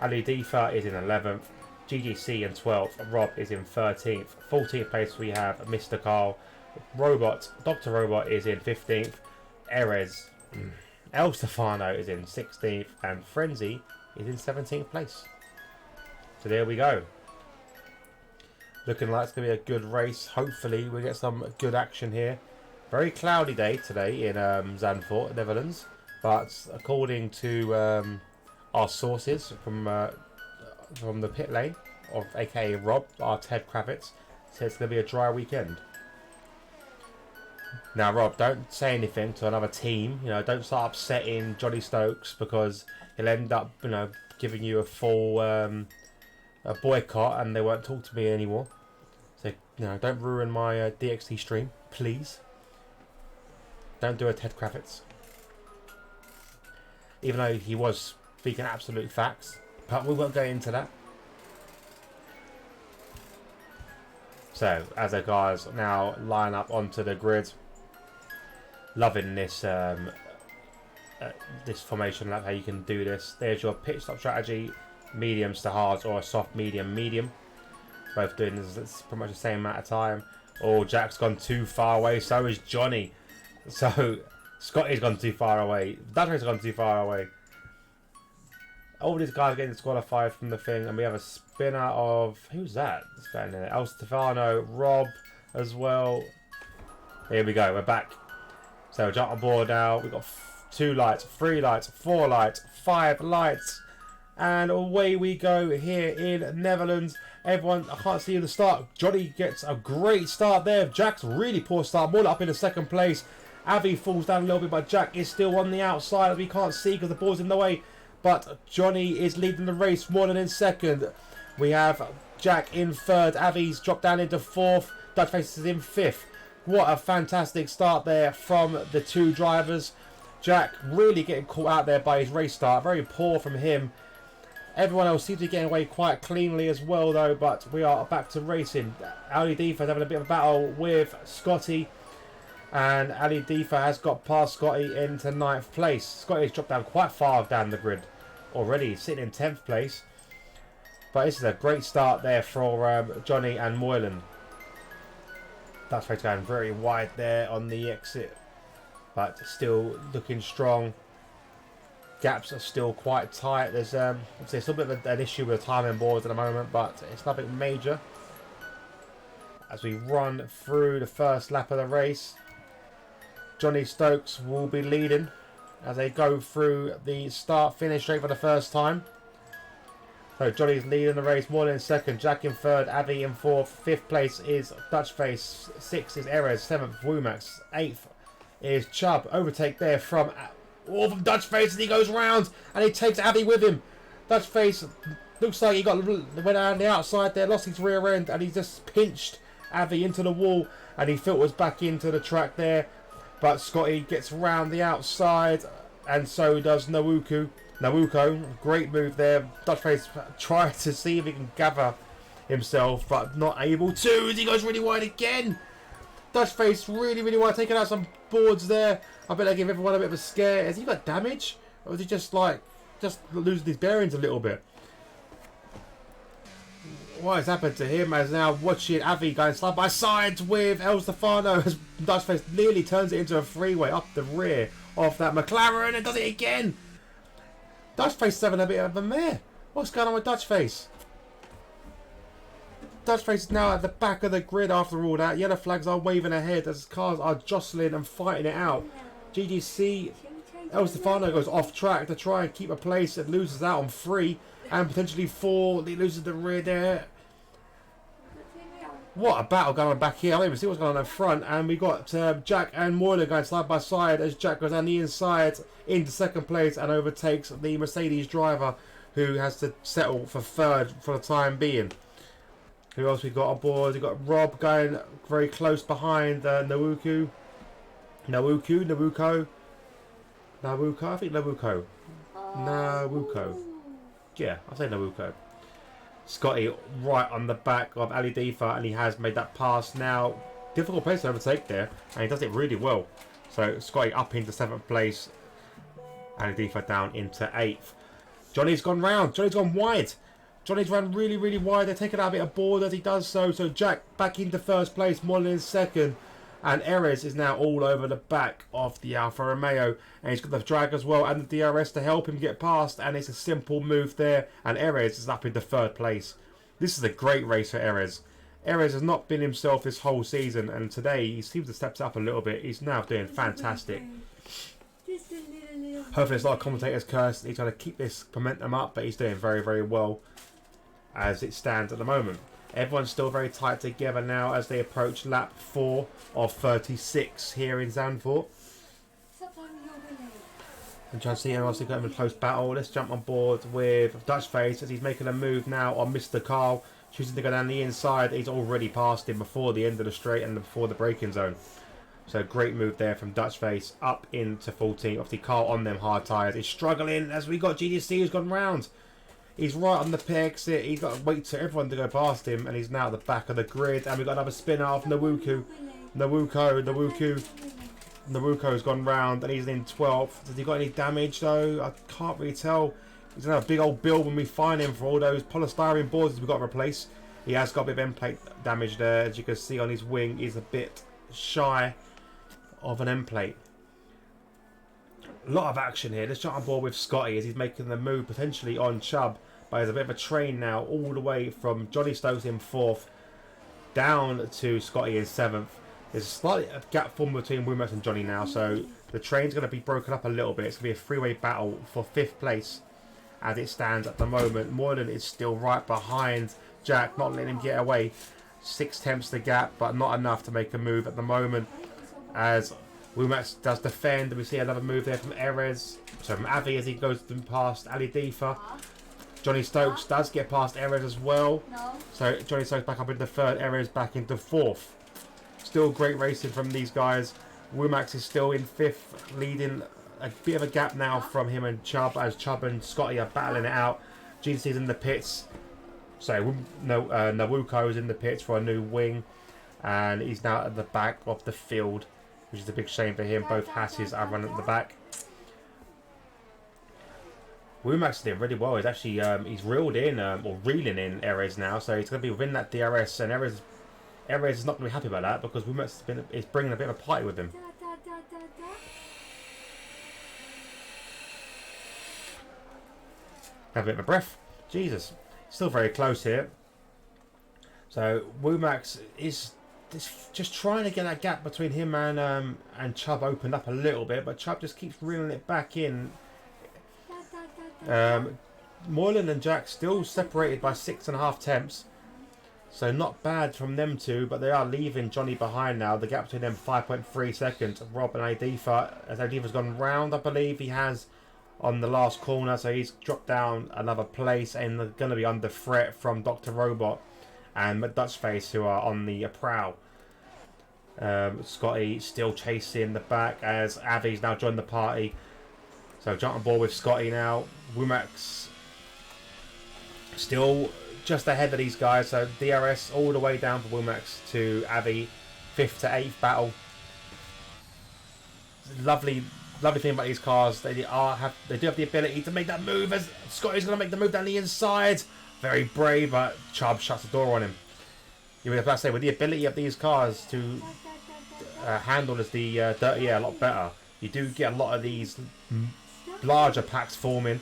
Speaker 1: Ali Difa is in 11th, GGC in 12th, Rob is in 13th, 14th place we have Mr. Carl, Dr. Robot is in 15th, Erez, El Stefano is in 16th, and Frenzy is in 17th place. So there we go. Looking like it's going to be a good race. Hopefully we get some good action here. Very cloudy day today in Zandvoort, Netherlands. But according to our sources from the pit lane, of aka Rob, our Ted Kravitz, says it's going to be a dry weekend. Now, Rob, don't say anything to another team. You know, don't start upsetting Johnny Stokes because he'll end up, you know, giving you a full a boycott and they won't talk to me anymore. So, you know, don't ruin my DXT stream, please. Don't do a Ted Kravitz. Even though he was speaking absolute facts, but we won't go into that. So, as the guys now line up onto the grid, loving this this formation lap, how you can do this. There's your pit stop strategy, mediums to hards or a soft medium. Both doing this, it's pretty much the same amount of time. Oh, Jack's gone too far away, so is Johnny. So, Scotty's gone too far away. Dudley's gone too far away. All these guys getting disqualified from the thing, and we have a spinner of who's that? That's going in there. El Stefano, Rob as well. Here we go. We're back. So jump on board now. We've got 2 lights, 3 lights, 4 lights, 5 lights, and away we go here in Netherlands. Everyone, I can't see the start. Johnny gets a great start there. Jack's really poor start. More up in the second place. Avi falls down a little bit, but Jack is still on the outside. We can't see because the ball's in the way. But Johnny is leading the race more than in second. We have Jack in third. Avi's dropped down into fourth. Dutch Face is in fifth. What a fantastic start there from the 2 drivers. Jack really getting caught out there by his race start. Very poor from him. Everyone else seems to be getting away quite cleanly as well, though. But we are back to racing. Ali Defa having a bit of a battle with Scotty. And Ali Defa has got past Scotty into 9th place. Scotty's dropped down quite far down the grid already, sitting in 10th place. But this is a great start there for Johnny and Moylan. That's going very wide there on the exit, but still looking strong. Gaps are still quite tight. There's still a bit of an issue with the timing boards at the moment, but it's nothing major. As we run through the first lap of the race, Johnny Stokes will be leading as they go through the start-finish straight for the first time. So Johnny's leading the race, Moylan in second, Jack in third, Avi in fourth, 5th place is Dutch Face, 6th is Erez, 7th Wumax, 8th is Chubb. Overtake there from Dutch Face as he goes round and he takes Avi with him. Dutch Face looks like he went around the outside there, lost his rear end, and he just pinched Avi into the wall and he filters back into the track there. But Scotty gets round the outside and so does Nawuko, great move there. Dutch Face tried to see if he can gather himself, but not able to. He goes really wide again. Dutch Face really wide, taking out some boards there. I bet they give everyone a bit of a scare. Has he got damage? Or is he just losing his bearings a little bit? What has happened to him as now watching Avi going side by side with El Stefano as Dutch Face nearly turns it into a freeway up the rear of that McLaren and does it again. Dutch Face is having a bit of a mare. What's going on with Dutch Face? Dutch Face is now at the back of the grid after all that. Yellow flags are waving ahead as cars are jostling and fighting it out. GGC, El Stefano goes off track to try and keep a place and loses out on 3 and potentially 4. He loses the rear there. What a battle going on back here. I don't even see what's going on in front. And we got Jack and Moylan going side by side as Jack goes down the inside into 2nd place and overtakes the Mercedes driver who has to settle for 3rd for the time being. Who else we got on board? We got Rob going very close behind Nawuko. Nawuko. I think Nawuko. Nawuko. Yeah, I'll say Nawuko. Scotty right on the back of Ali Defa, and he has made that pass now. Difficult place to overtake there, and he does it really well. So Scotty up into 7th place, Ali Defa down into 8th. Johnny's gone round. Johnny's gone wide. Johnny's run really wide. They're taking out a bit of board as he does so. So Jack back into 1st place, Moylan in 2nd. And Erez is now all over the back of the Alfa Romeo. And he's got the drag as well and the DRS to help him get past. And it's a simple move there. And Erez is up into 3rd place. This is a great race for Erez. Erez has not been himself this whole season. And today he seems to step up a little bit. He's now doing fantastic. Hopefully it's not a commentator's curse. He's trying to keep this momentum up. But he's doing very well as it stands at the moment. Everyone's still very tight together now as they approach lap 4 of 36 here in Zandvoort. I'm trying to see anyone else who's got in a close battle. Let's jump on board with Dutch Face as he's making a move now on Mr. Carl. Choosing to go down the inside. He's already passed him before the end of the straight and before the braking zone. So great move there from Dutch Face up into 14. Obviously Carl on them hard tyres. He's struggling as we got GDC who's gone round. He's right on the pit exit. He's got to wait for everyone to go past him. And he's now at the back of the grid. And we've got another spin off Nawuko. Nawuko's gone round. And he's in 12th. Has he got any damage though? I can't really tell. He's going to have a big old bill when we find him for all those polystyrene boards we've got to replace. He has got a bit of end plate damage there. As you can see on his wing, he's a bit shy of an end plate. A lot of action here. Let's jump on board with Scotty as he's making the move potentially on Chubb. But there's a bit of a train now all the way from Johnny Stokes in 4th down to Scotty in 7th. There's a slight gap formed between Wumax and Johnny now, so the train's going to be broken up a little bit. It's going to be a 3-way battle for 5th place as it stands at the moment. Moylan is still right behind Jack, not letting him get away. 6 tenths the gap, but not enough to make a move at the moment as Wumax does defend. We see another move there from Erez, so from Avi as he goes past Ali Defa. Johnny Stokes does get past Erez as well. So Johnny Stokes back up into 3rd, Erez back into 4th. Still great racing from these guys. Wumax is still in 5th, leading a bit of a gap now from him and Chubb as Chubb and Scotty are battling it out. GC's in the pits. So Nawuko is in the pits for a new wing. And he's now at the back of the field which is a big shame for him. Both Hasses are running at the back. Womack's is doing really well. He's actually he's reeled in or reeling in Erez now, so he's going to be within that DRS, and Erez is not going to be happy about that because Womack's is bringing a bit of a party with him. Have a bit of a breath. Jesus, still very close here. So Womack's is just trying to get that gap between him and Chubb opened up a little bit, but Chubb just keeps reeling it back in. Moylan and Jack still separated by 6.5 tenths, so not bad from them two, but they are leaving Johnny behind now. The gap between them 5.3 seconds. Rob and Adifa, as Adifa's gone round, I believe he has on the last corner, so he's dropped down another place and they're going to be under threat from Dr. Robot and Dutchface, who are on the prowl. Scotty still chasing the back as Avi's now joined the party. So jump on board with Scotty now. Womack's still just ahead of these guys. So DRS all the way down for Womack's to Avi. 5th to 8th battle. Lovely thing about these cars. They do have the ability to make that move as Scotty's going to make the move down the inside. Very brave, but Chubb shuts the door on him. You were about to say, with the ability of these cars to handle the dirty air a lot better, you do get a lot of these larger packs forming.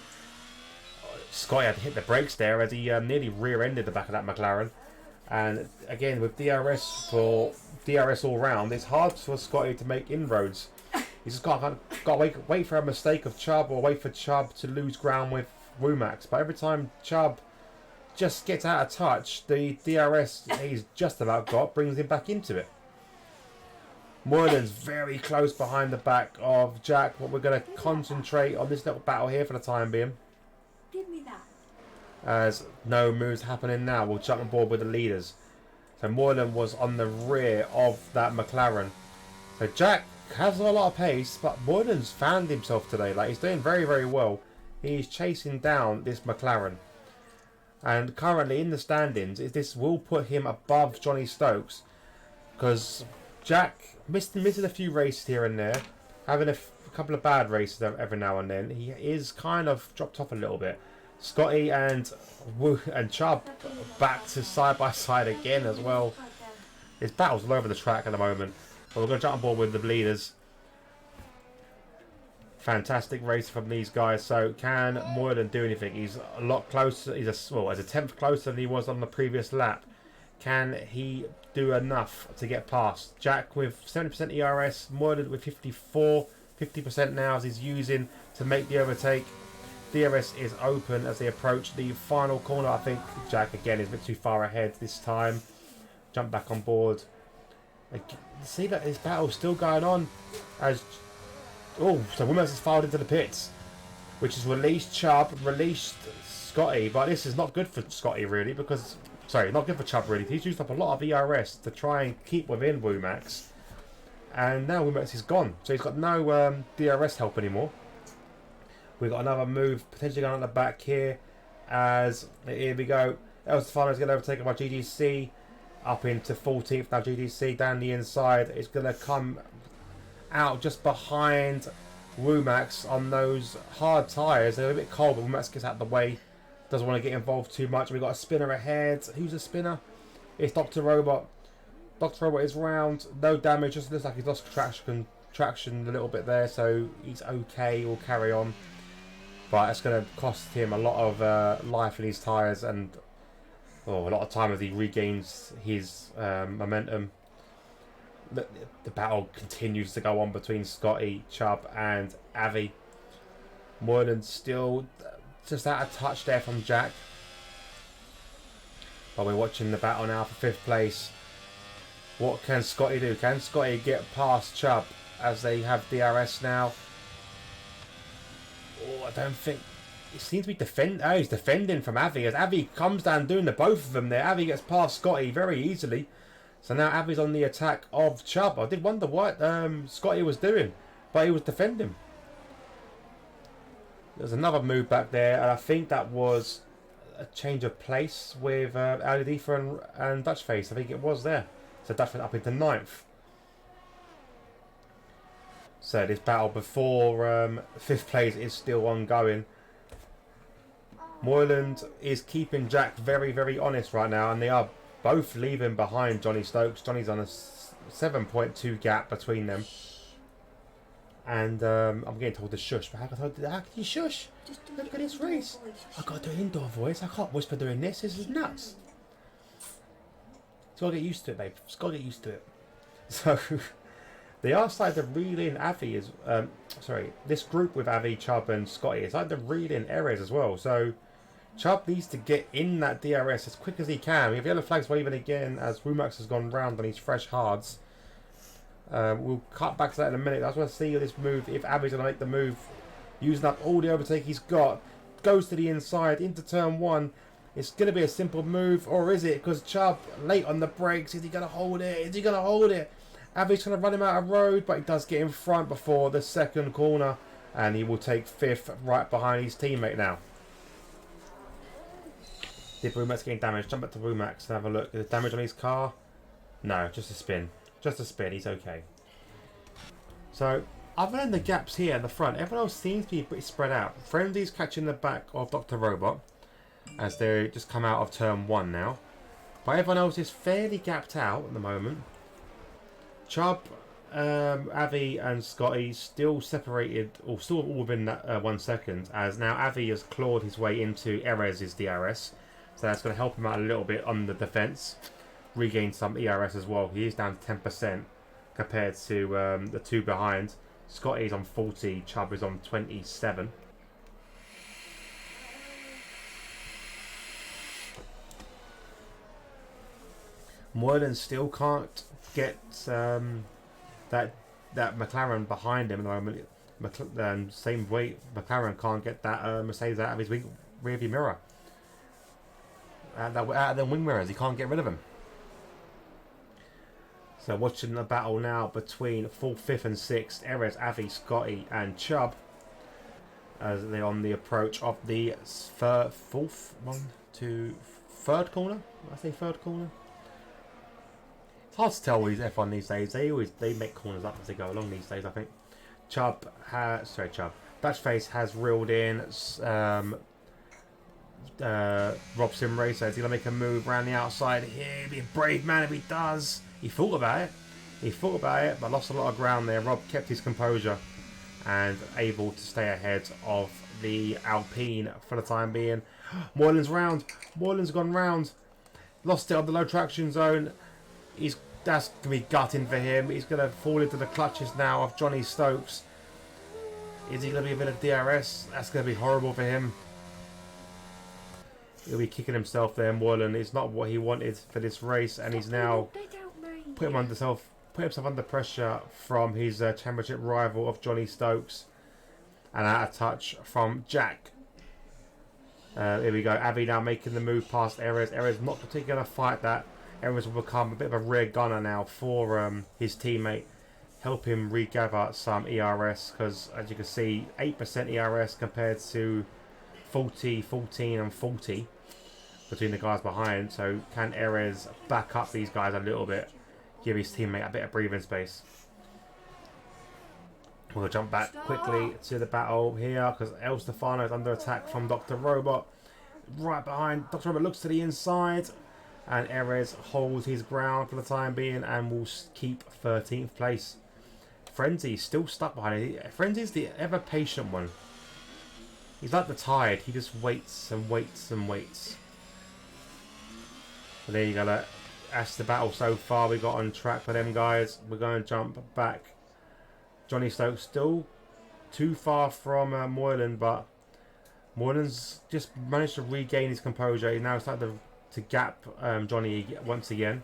Speaker 1: Scotty had to hit the brakes there as he nearly rear-ended the back of that McLaren. And again, with DRS all round, it's hard for Scotty to make inroads. He's just got to wait for a mistake of Chubb or wait for Chubb to lose ground with Womack's. But every time Chubb just gets out of touch, the DRS he's just about got brings him back into it. Moylan's very close behind the back of Jack, but we're going to concentrate on this little battle here for the time being.
Speaker 2: Give me that.
Speaker 1: As no moves happening now, we'll jump on board with the leaders. So Moylan was on the rear of that McLaren. So Jack has a lot of pace, but Moylan's found himself today. Like, he's doing very, very well. He's chasing down this McLaren. And currently in the standings, this will put him above Johnny Stokes. Because Jack misses a few races here and there. Having a couple of bad races every now and then. He is kind of dropped off a little bit. Scotty and Chubb back to side by side again as well. There's battles all over the track at the moment. But we're going to jump on board with the leaders. Fantastic race from these guys. So can Moylan do anything? He's a lot closer. He's a 10th closer than he was on the previous lap. Can he do enough to get past? Jack with 70% ERS. Moylan with 54. 50% now as he's using to make the overtake. DRS is open as they approach the final corner. I think Jack again is a bit too far ahead this time. Jump back on board. See that this battle's still going on as so Womack has filed into the pits, which has released Chubb, released Scotty, but this is not good for Scotty really because not good for Chubb really. He's used up a lot of ERS to try and keep within Womack's, and now Womack's is gone, so he's got no DRS help anymore. We've got another move potentially going on the back here as here we go. El Stefano's going to overtake by GDC. Up into 14th now. GDC down the inside. It's going to come out just behind Womack's on those hard tyres. They're a bit cold, but Womack's gets out of the way. Doesn't want to get involved too much. We've got a spinner ahead. Who's a spinner? It's Dr. Robot. Dr. Robot is round. No damage. Just looks like he's lost traction a little bit there, so he's okay. He'll carry on. But it's going to cost him a lot of life in his tyres and a lot of time as he regains his momentum. The battle continues to go on between Scotty, Chubb and Avi. Moylan still just out of touch there from Jack. But we're watching the battle now for 5th place. What can Scotty do? Can Scotty get past Chubb as they have DRS now? I don't think. He seems to be he's defending from Avi as Avi comes down doing the both of them there. Avi gets past Scotty very easily. So now Avi's on the attack of Chubb. I did wonder what Scotty was doing, but he was defending. There's another move back there, and I think that was a change of place with Aladifa and Dutchface. I think it was there. So Dutchface up into 9th. So this battle before 5th place is still ongoing. Moyland is keeping Jack very, very honest right now, and they are both leaving behind Johnny Stokes. Johnny's on a 7.2 gap between them. And I'm getting told to shush, but how can you shush? Look at this race. I got to do an indoor voice. I can't whisper doing this. This is nuts. It's got to get used to it, babe. It's got to get used to it. So they are starting to reel in Avi as this group with Avi, Chubb, and Scotty is starting to reel in Erez as well. So Chubb needs to get in that DRS as quick as he can. We have yellow flags waving again as Rumax has gone round on his fresh hards. We'll cut back to that in a minute. I just want to see this move. If Avi's going to make the move, using up all the overtake he's got, goes to the inside into turn 1. It's going to be a simple move, or is it? Because Chubb late on the brakes. Is he going to hold it? Is he going to hold it? Avi's going to run him out of road, but he does get in front before the second corner, and he will take 5th right behind his teammate now. Did Rumax getting damaged? Jump back to Rumax and have a look. Is there damage on his car? No, just a spin. Just a spin, he's okay. So, other than the gaps here at the front, everyone else seems to be pretty spread out. Frenzy's catching the back of Dr. Robot as they just come out of turn 1 now. But everyone else is fairly gapped out at the moment. Chubb, Avi and Scotty still separated, or still all within that 1 second, as now Avi has clawed his way into Erez's DRS. So that's going to help him out a little bit on the defence. Regain some ERS as well. He is down to 10% compared to the two behind. Scotty's on 40, Chubb is on 27. Moylan still can't get that McLaren behind him at the moment. Same way McLaren can't get that Mercedes out of his rearview mirror. Out of the wing mirrors, he can't get rid of him. So watching the battle now between 4th, 5th and 6th, Erez, Avi, Scotty and Chubb as they're on the approach of the third corner. I say third corner. It's hard to tell with these F1 these days. They make corners up as they go along these days, I think. Batchface has reeled in Rob Sim Racer. Is he going to make a move around the outside here? He'd be a brave man if he does. He thought about it, but lost a lot of ground there. Rob kept his composure and able to stay ahead of the Alpine for the time being. Moylan's round. Moylan's gone round. Lost it on the low traction zone. That's going to be gutting for him. He's going to fall into the clutches now of Johnny Stokes. Is he going to be a bit of DRS? That's going to be horrible for him. He'll be kicking himself there. Moylan is not what he wanted for this race, and he's now put himself under pressure from his championship rival of Johnny Stokes, and out of touch from Jack. Here we go. Avi now making the move past Erez. Erez not particularly going to fight that. Erez will become a bit of a rear gunner now for his teammate. Help him regather some ERS, because as you can see, 8% ERS compared to 40, 14 and 40 between the guys behind. So can Erez back up these guys a little bit, give his teammate a bit of breathing space? We'll jump back quickly to the battle here because El Stefano is under attack from Dr. Robot. Right behind, Dr. Robot looks to the inside, and Erez holds his ground for the time being and will keep 13th place. Frenzy still stuck behind it. Frenzy's the ever patient one. He's like the tide. He just waits and waits and waits. But there you go. That's the battle so far we got on track for them guys. We're going to jump back. Johnny Stokes still too far from Moylan, but Moylan's just managed to regain his composure. He's now starting to gap Johnny once again.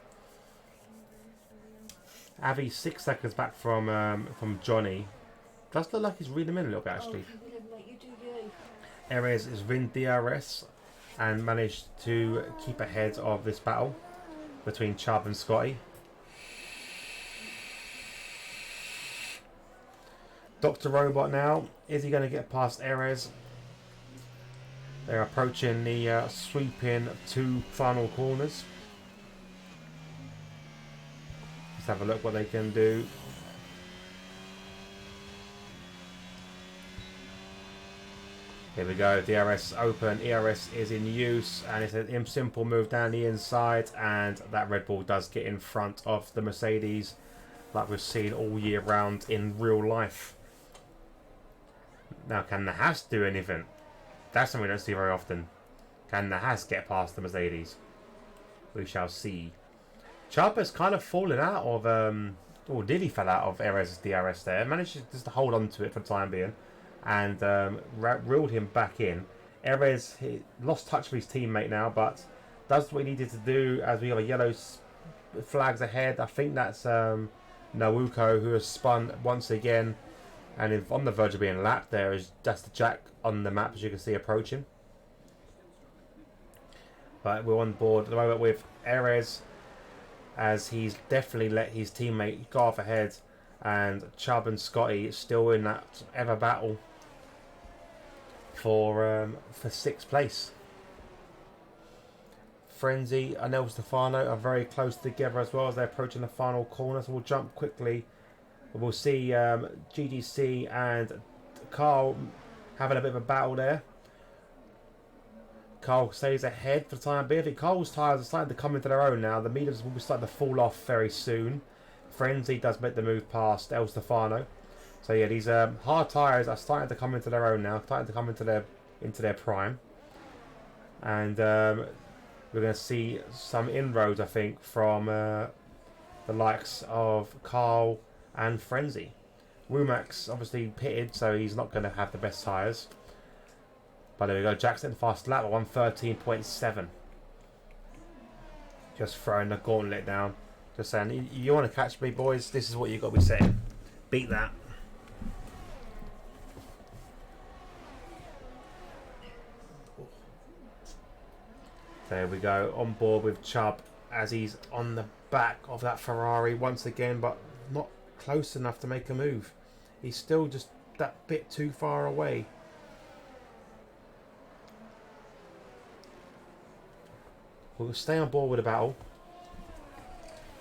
Speaker 1: Avi 6 seconds back from Johnny. Does look like he's reading him in a little bit actually. Erez is win DRS and managed to keep ahead of this battle between Chubb and Scotty. Dr. Robot now, is he going to get past Erez? They're approaching the sweeping 2 final corners. Let's have a look what they can do. Here we go, DRS open, ERS is in use, and it's a simple move down the inside, and that Red Bull does get in front of the Mercedes, like we've seen all year round in real life. Now, can the Haas do anything? That's something we don't see very often. Can the Haas get past the Mercedes? We shall see. Chubb has kind of fallen out of, or nearly fell out of Erez's DRS there. Managed just to hold on to it for the time being, and reeled him back in. Erez lost touch with his teammate now, but does what he needed to do as we have a yellow flags ahead. I think that's Nawuko, who has spun once again and is on the verge of being lapped. There is just the Jack on the map, as you can see, approaching. But we're on board at the moment with Erez, as he's definitely let his teammate go off ahead, and Chubb and Scotty still in that ever battle for 6th place. Frenzy and El Stefano are very close together as well as they're approaching the final corner, so we'll jump quickly. We'll see GDC and Carl having a bit of a battle there. Carl stays ahead for the time being. I think Carl's tyres are starting to come into their own now. The mediums will be starting to fall off very soon. Frenzy does make the move past El Stefano. So yeah, these hard tyres are starting to come into their own now, starting to come into their prime. And we're going to see some inroads, I think, from the likes of Carl and Frenzy. Rumax obviously pitted, so he's not going to have the best tyres. But there we go, Jackson fast lap at 113.7. Just throwing the gauntlet down. Just saying, you want to catch me, boys? This is what you got to be saying. Beat that. There we go, on board with Chubb as he's on the back of that Ferrari once again, but not close enough to make a move. He's still just that bit too far away. We'll stay on board with the battle.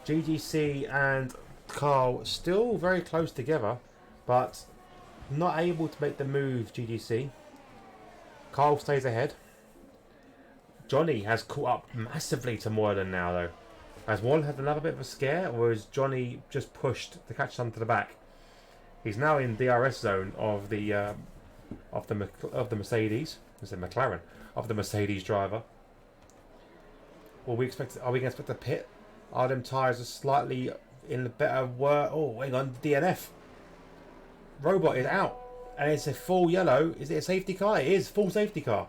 Speaker 1: GGC and Carl still very close together, but not able to make the move. GGC. Carl stays ahead. Johnny has caught up massively to Moylan now, though. Has Moylan had another bit of a scare, or has Johnny just pushed to catch some to the back? He's now in DRS zone of the Mercedes. I said McLaren, of the Mercedes driver. Are we going to expect a pit? Are them tyres are slightly in the better work? Oh, hang on, DNF. Robot is out, and it's a full yellow. Is it a safety car? It is full safety car.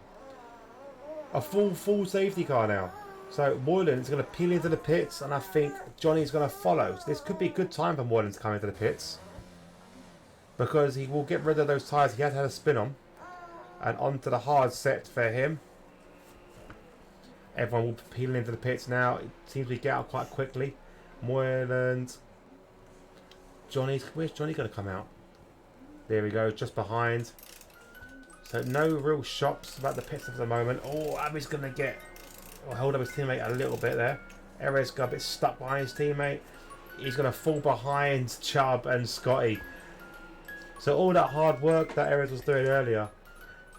Speaker 1: A full safety car now. So Moylan is going to peel into the pits, and I think Johnny's going to follow. So this could be a good time for Moylan to come into the pits, because he will get rid of those tyres he had a spin on, and onto the hard set for him. Everyone will be peeling into the pits now. It seems we get out quite quickly. Moylan. Where's Johnny going to come out? There we go, just behind. So no real shops about the pits at the moment. Oh, Abby's going to get... hold up his teammate a little bit there. Erez got a bit stuck behind his teammate. He's going to fall behind Chubb and Scotty. So all that hard work that Erez was doing earlier.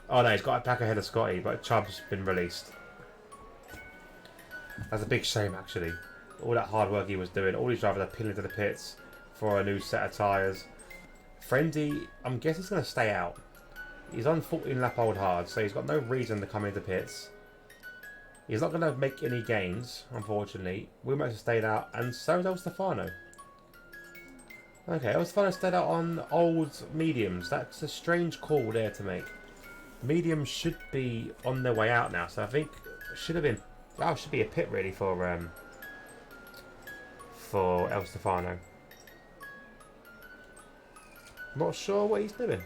Speaker 1: Oh no, he's got it back ahead of Scotty, but Chubb's been released. That's a big shame, actually. All that hard work he was doing. All these drivers are peeling into the pits for a new set of tyres. Frenzy, I'm guessing he's going to stay out. He's on 14 lap old hard, so he's got no reason to come into pits. He's not going to make any gains, unfortunately. Wilmax has stayed out, and so is El Stefano. Okay, El Stefano stayed out on old mediums. That's a strange call there to make. Mediums should be on their way out now, so I think it should have been... that should be a pit, really, for El Stefano. Not sure what he's doing.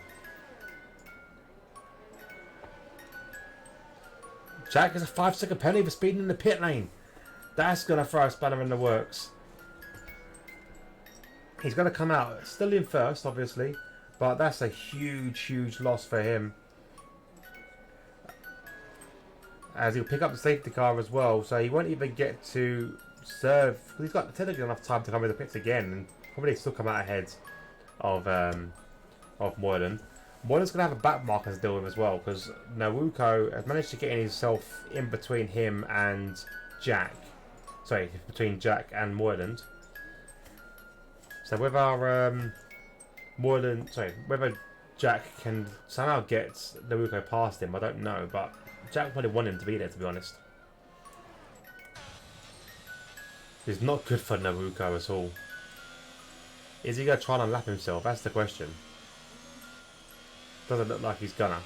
Speaker 1: Jack has a 5-second penalty for speeding in the pit lane. That's going to throw a spanner in the works. He's going to come out still in first, obviously, but that's a huge loss for him. As he'll pick up the safety car as well, so he won't even get to serve. He's got technically enough time to come in the pits again, and probably still come out ahead of Moylan. Moylan's going to have a back marker to deal with as well, because Nawuko has managed to get himself in between him and Jack. Sorry, between Jack and Moylan. So whether whether Jack can somehow get Nawuko past him, I don't know, but Jack probably wanted him to be there, to be honest. It's not good for Nawuko at all. Is he going to try and unlap himself? That's the question. Doesn't look like he's gonna.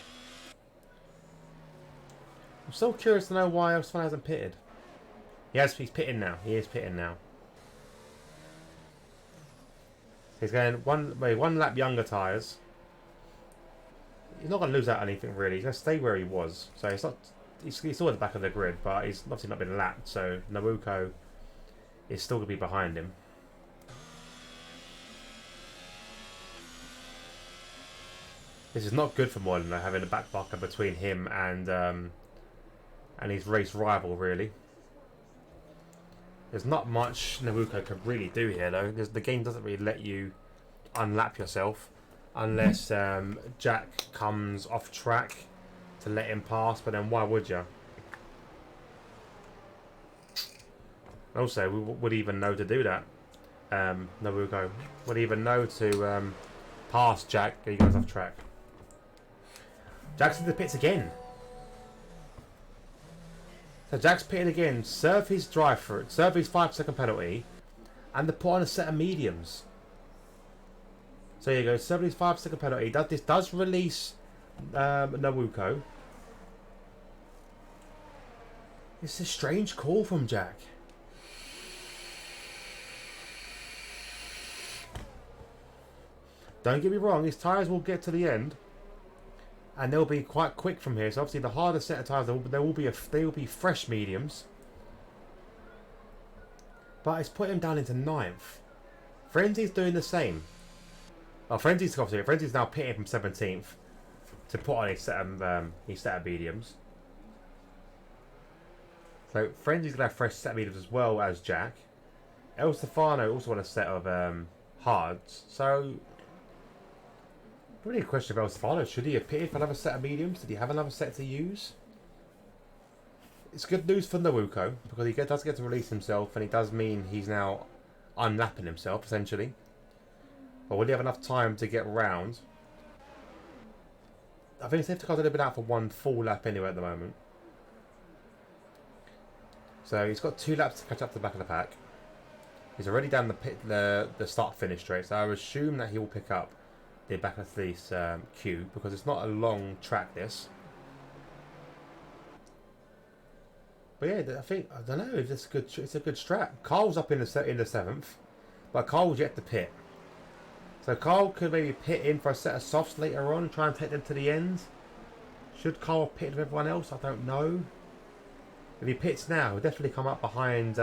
Speaker 1: I'm still curious to know why Elstefano hasn't pitted. He's pitting now. He is pitting now. He's going one lap younger tyres. He's not going to lose out anything really. He's going to stay where he was. So it's not. He's still at the back of the grid, but he's obviously not been lapped. So Nawuko is still going to be behind him. This is not good for Moylan though, having a back marker between him and his race rival, really. There's not much Nawuko can really do here though, because the game doesn't really let you unlap yourself unless Jack comes off track to let him pass, but then why would you? Also, we would even know to do that. Nawuko would even know to pass Jack when he goes off track. Jack's in the pits again. So Jack's pitted again. Serve his drive for it. Serve his 5-second penalty. And they put on a set of mediums. So here you go. Serve his 5-second penalty. This does release Nawuko. It's a strange call from Jack. Don't get me wrong. His tyres will get to the end. And they'll be quite quick from here. So obviously, the harder set of tyres, they will be fresh mediums. But it's put him down into 9th. Frenzy's doing the same. Well, Frenzy's now pitting from 17th to put on his set of mediums. So Frenzy's gonna have fresh set of mediums as well as Jack. Elstefano also on a set of hards. So. Really a question of Elstefano. Should he have pitted for another set of mediums? Did he have another set to use? It's good news for Nawuko because he does get to release himself, and it does mean he's now unlapping himself essentially. But will he have enough time to get round? I think safety car's only been out for one full lap anyway at the moment. So he's got 2 laps to catch up to the back of the pack. He's already down the start-finish straight, so I would assume that he will pick up the back of this queue because it's not a long track. This, but yeah, I don't know if it's good. It's a good strat. Carl's up in the 7th, but Carl's yet to pit. So Carl could maybe pit in for a set of softs later on, try and take them to the end. Should Carl pit with everyone else? I don't know. If he pits now, he'll definitely come up behind.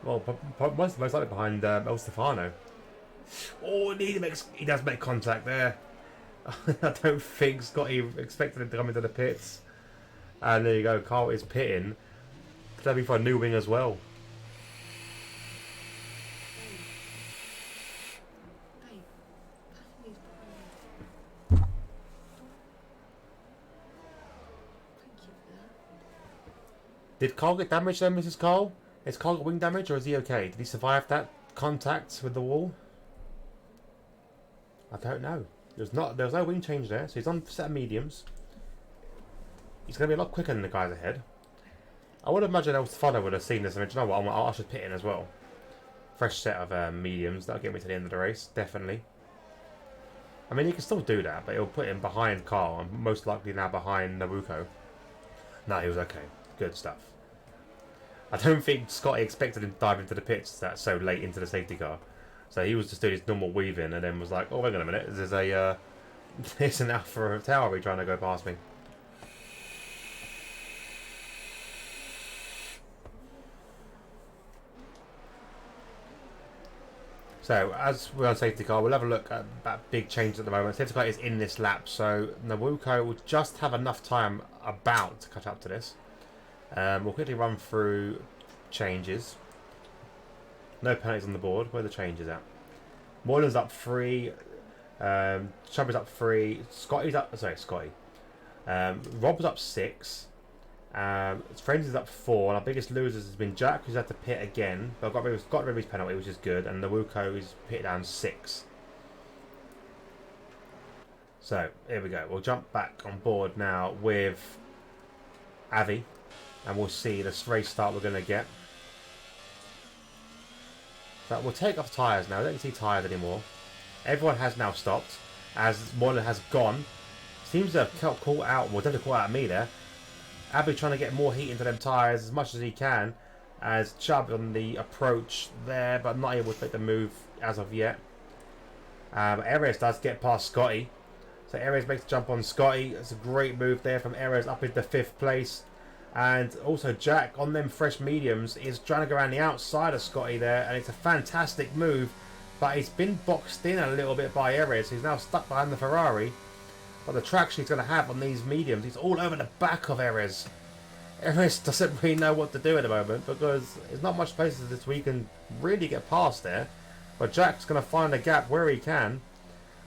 Speaker 1: Most likely behind Elstefano. Oh, he does make contact there. I don't think Scotty expected him to come into the pits. And there you go, Carl is pitting. That'll be for a new wing as well. Did Carl get damaged though, Mrs. Carl? Has Carl got wing damage or is he okay? Did he survive that contact with the wall? I don't know. There's no wing change there, so he's on set of mediums. He's going to be a lot quicker than the guys ahead. I would imagine Elstefano would have seen this and said, you know what, I should pit in as well. Fresh set of mediums, that'll get me to the end of the race, definitely. I mean, he can still do that, but it'll put him behind Carl, and most likely now behind Nawuko. No, he was okay. Good stuff. I don't think Scotty expected him to dive into the pits that so late into the safety car. So he was just doing his normal weaving and then was like, oh, wait a minute, there's there's an Alpha Tauri trying to go past me. So, as we're on safety car, we'll have a look at that big change at the moment. Safety car is in this lap, so Nawuko will just have enough time about to catch up to this. We'll quickly run through changes. No penalties on the board. Where are the changes at? Moylan's up 3. Chubb is up 3. Scotty's up. Sorry, Scotty. Rob was up 6. Friends is up 4. And our biggest losers has been Jack, who's had to pit again. But got rid of his penalty, which is good. And the Wuko is pitted down 6. So, here we go. We'll jump back on board now with Avi. And we'll see this race start we're going to get. So we'll take off tyres now. We don't see tyres anymore. Everyone has now stopped. As Moylan has gone. Seems to have caught out. Well, definitely caught out me there. Avi trying to get more heat into them tyres as much as he can. As Chubb on the approach there. But not able to make the move as of yet. Erez does get past Scotty. So Erez makes a jump on Scotty. It's a great move there from Erez up into 5th place. And also Jack on them fresh mediums is trying to go around the outside of Scotty there. And it's a fantastic move. But he's been boxed in a little bit by Erez. He's now stuck behind the Ferrari. But the traction he's going to have on these mediums, he's all over the back of Erez. Erez doesn't really know what to do at the moment. Because there's not much places this week can really get past there. But Jack's going to find a gap where he can.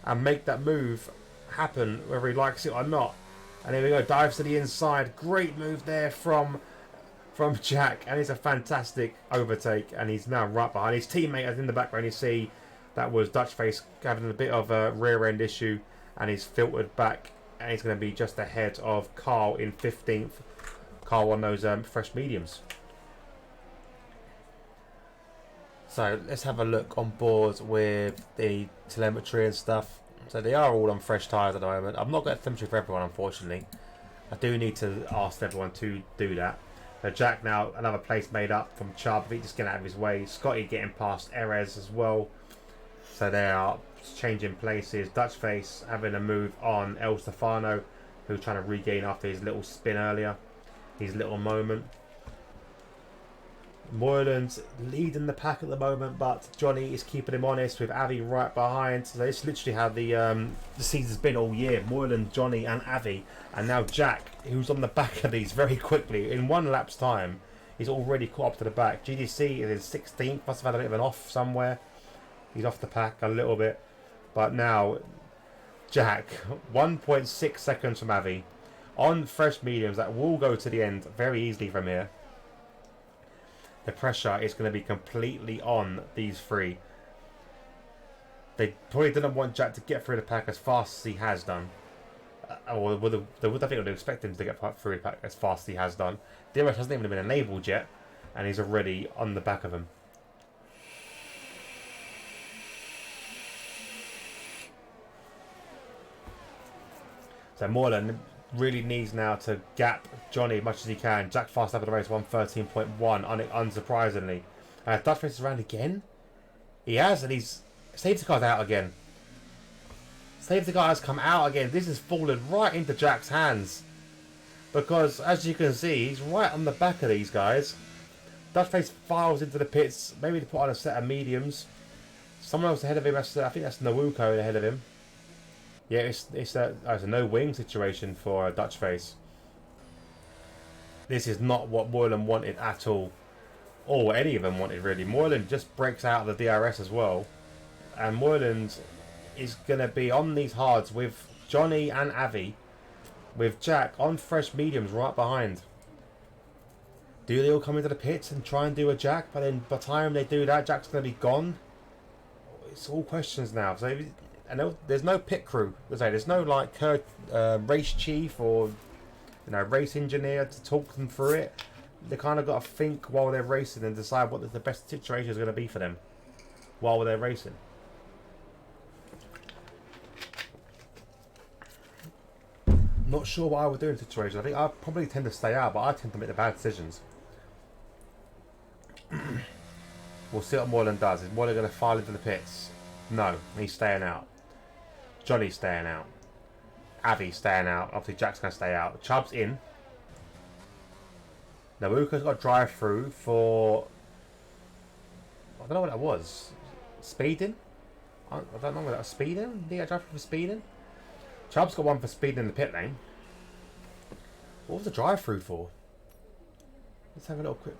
Speaker 1: And make that move happen whether he likes it or not. And here we go, dives to the inside. Great move there from Jack, and it's a fantastic overtake. And he's now right behind his teammate. As in the background you see that was Dutchface having a bit of a rear end issue, and he's filtered back, and he's going to be just ahead of Carl in 15th. Carl on those fresh mediums. So let's have a look on board with the telemetry and stuff. So they are all on fresh tyres at the moment. I've not got telemetry for everyone, unfortunately. I do need to ask everyone to do that. So Jack now, another place made up from Chubb. He just getting out of his way. Scotty getting past Erez as well. So they are changing places. Dutchface having a move on El Stefano, who's trying to regain after his little spin earlier. His little moment. Moylan's leading the pack at the moment, but Johnny is keeping him honest with Avi right behind. So it's literally how the season's been all year. Moylan, Johnny and Avi, and now Jack, who's on the back of these very quickly. In one lap's time, he's already caught up to the back. GDC is in 16th, must have had a bit of an off somewhere. He's off the pack a little bit. But now, Jack, 1.6 seconds from Avi. On fresh mediums, that will go to the end very easily from here. The pressure is going to be completely on these three. They probably didn't want Jack to get through the pack as fast as he has done. Or I think would expect him to get through the pack as fast as he has done. DRS hasn't even been enabled yet, and he's already on the back of him. So Moylan really needs now to gap Johnny as much as he can. Jack fast up at the race, 113.1, unsurprisingly. Dutch race is around again. He has, and he's safety car's out again. Safety car has come out again. This has fallen right into Jack's hands, because as you can see, he's right on the back of these guys. Dutchface files into the pits, maybe to put on a set of mediums. Someone else ahead of him. I think that's Nawuko ahead of him. Yeah, it's a no wing situation for Dutchface. This is not what Moylan wanted at all. Or what any of them wanted, really. Moylan just breaks out of the DRS as well. And Moylan is going to be on these hards with Johnny and Avi. With Jack on fresh mediums right behind. Do they all come into the pits and try and do a Jack? But then by the time they do that, Jack's going to be gone? It's all questions now. So... And there's no pit crew. There's no like race chief or race engineer to talk them through it. They kind of got to think while they're racing and decide what the best situation is going to be for them while they're racing. Not sure what I would do in situations. I think I probably tend to stay out, but I tend to make the bad decisions. We'll see what Moylan does. Is Moylan going to file into the pits? No, he's staying out. Johnny's staying out. Avi's staying out. Obviously, Jack's going to stay out. Chubb's in. Nawuko's got a drive-through for... I don't know what that was. Speeding? I don't know what that was. Speeding? Did he get a drive-through for speeding? Chubb's got one for speeding in the pit lane. What was the drive-through for? Let's have a quick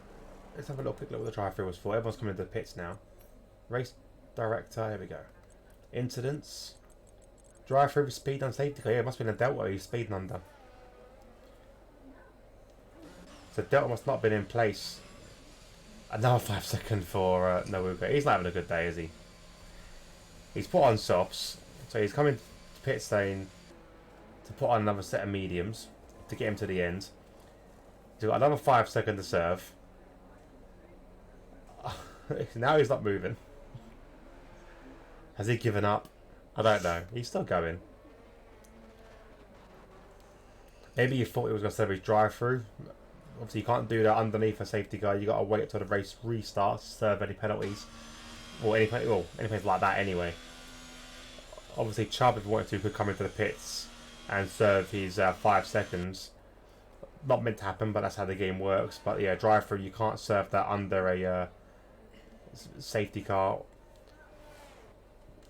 Speaker 1: look at what the drive-through was for. Everyone's coming into the pits now. Race director. Here we go. Incidents. Drive through speed on safety car. Yeah, it must have been a Delta he's speeding under. So Delta must not have been in place. Another 5 second for Naruka. He's not having a good day, is he? He's put on softs. So he's coming to pit saying to put on another set of mediums to get him to the end. He's got another 5 seconds to serve. Now he's not moving. Has he given up? I don't know. He's still going. Maybe you thought he was going to serve his drive-through. Obviously, you can't do that underneath a safety car. You got to wait until the race restarts to serve any penalties, or anything like that. Anyway, obviously, Chubb, if he wanted to, could come into the pits and serve his 5 seconds. Not meant to happen, but that's how the game works. But yeah, drive-through, you can't serve that under a safety car.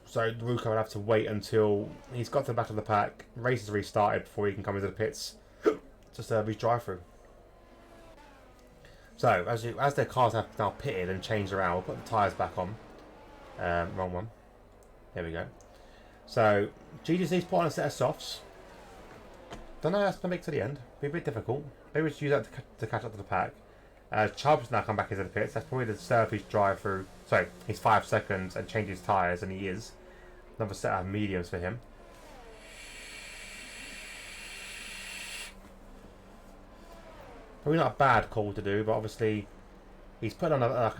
Speaker 1: So Ruka would have to wait until he's got to the back of the pack, race is restarted before he can come into the pits to serve his drive-through. So as their cars have now pitted and changed around, we'll put the tyres back on. Wrong one. There we go. So GGC's put on a set of softs. Don't know how that's going to make to the end. Be a bit difficult. Maybe we should use that to catch up to the pack. Chubb's now come back into the pits. That's probably to serve his drive-through. Sorry, his 5 seconds and change his tyres, and he is. Another set of mediums for him. Probably not a bad call to do, but obviously he's put on a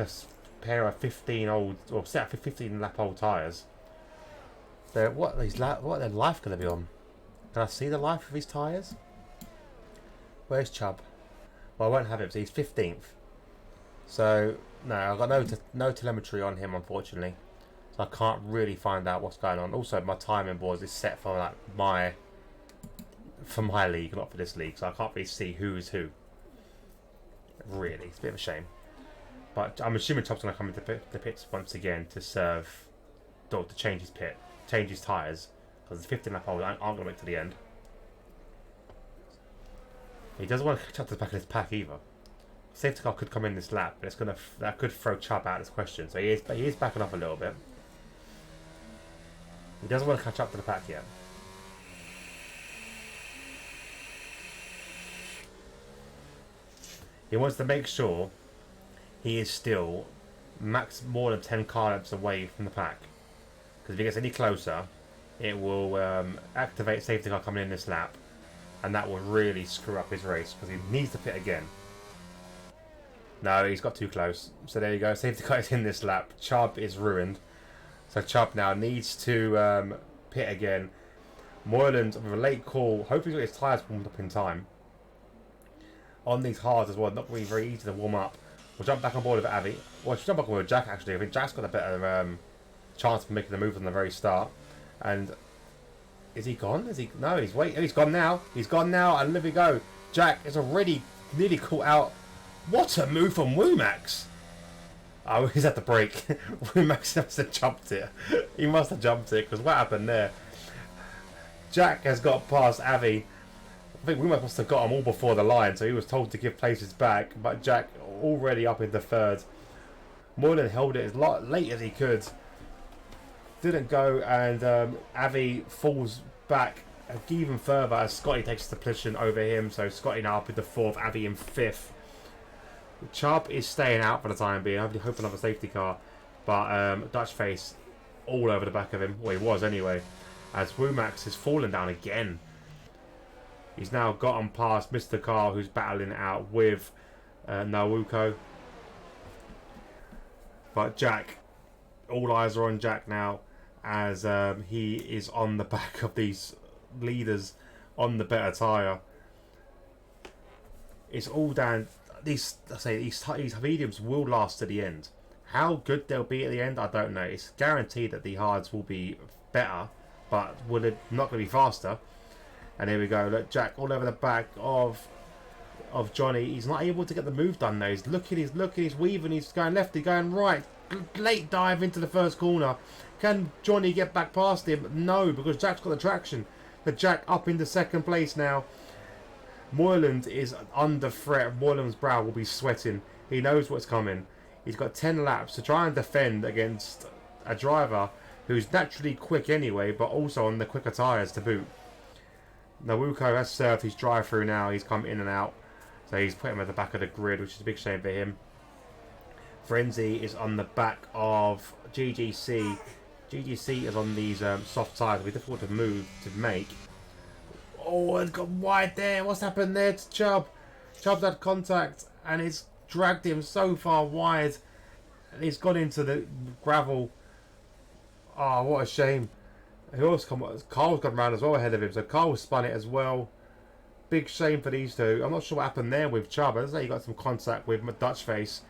Speaker 1: pair of 15 lap old tyres. So what are their life going to be on? Can I see the life of his tyres? Where's Chubb? Well, I won't have it, so he's 15th. So no, I've got no telemetry on him, unfortunately. So I can't really find out what's going on. Also, my timing board is set for like my league, not for this league, so I can't really see who is who. Really, it's a bit of a shame. But I'm assuming Chubb's going to come into the pits once again to serve, or to change his tyres, because the 15 lap old aren't going to make it to the end. He doesn't want to catch up to the back of his pack either. Safety car could come in this lap, but that could throw Chubb out of this question. So he is backing up a little bit. He doesn't want to catch up to the pack yet. He wants to make sure he is still more than 10 car lengths away from the pack. Because if he gets any closer, it will activate safety car coming in this lap. And that will really screw up his race, because he needs to pit again. No, he's got too close. So there you go. Safety car is in this lap. Chubb is ruined. So Chubb now needs to pit again. Moyland with a late call. Hopefully he's got his tyres warmed up in time. On these hards as well. Not really very easy to warm up. We'll jump back on board with Avi. Well, we'll jump back on board with Jack, actually. I think Jack's got a better chance of making the move from the very start. And is he gone? No, he's waiting. He's gone now. He's gone now, and there we go. Jack is already nearly caught out. What a move from Womax! Oh, he's at the break. Womax must have jumped it. He must have jumped it, because what happened there? Jack has got past Avi. I think Womax must have got him all before the line, so he was told to give places back. But Jack already up into third. Moylan held it as late as he could. Didn't go, and Avi falls back even further as Scotty takes the position over him. So Scotty now up into fourth, Avi in fifth. Chubb is staying out for the time being. I hope another safety car. But Dutch Face all over the back of him. Well, he was anyway. As Womax has fallen down again. He's now gotten past Mr. Carr, who's battling it out with Nawuko. But Jack, all eyes are on Jack now, as he is on the back of these leaders on the better tyre. It's all down. These mediums will last to the end. How good they'll be at the end, I don't know. It's guaranteed that the hards will be better, but will it not going to be faster? And here we go. Look, Jack all over the back of Johnny. He's not able to get the move done though. He's looking, he's weaving, he's going left, he's going right. Late dive into the first corner. Can Johnny get back past him? No, because Jack's got the traction. But Jack up into second place now. Moyland is under threat. Moyland's brow will be sweating. He knows what's coming. He's got 10 laps to try and defend against a driver who's naturally quick anyway, but also on the quicker tyres to boot. Nawuko has served his drive-through now. He's come in and out. So he's put him at the back of the grid, which is a big shame for him. Frenzy is on the back of GGC. GGC is on these soft tyres. It'll be difficult to move, to make. Oh, it's got wide there. What's happened there to Chubb? Chubb's had contact and it's dragged him so far wide. And he's gone into the gravel. Oh, what a shame. Carl's gone round as well ahead of him. So Carl spun it as well. Big shame for these two. I'm not sure what happened there with Chubb. I say he got some contact with Dutchface.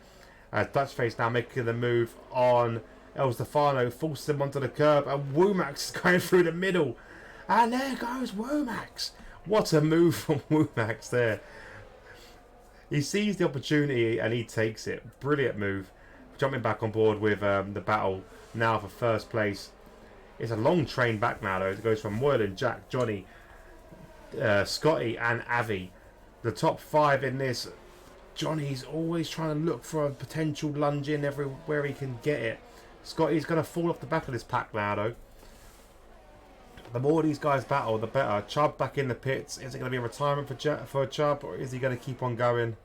Speaker 1: Dutchface now making the move on El Stefano. Forces him onto the curb. And Womack is going through the middle. And there goes Womack. What a move from Womack there. He sees the opportunity and he takes it. Brilliant move. Jumping back on board with the battle now for first place. It's a long train back now though. It goes from Moylan, Jack, Johnny, Scotty and Avi. The top 5 in this. Johnny's always trying to look for a potential lunge in everywhere he can get it. Scotty's going to fall off the back of this pack now though. The more these guys battle, the better. Chubb back in the pits. Is it going to be a retirement for Chubb, or is he going to keep on going?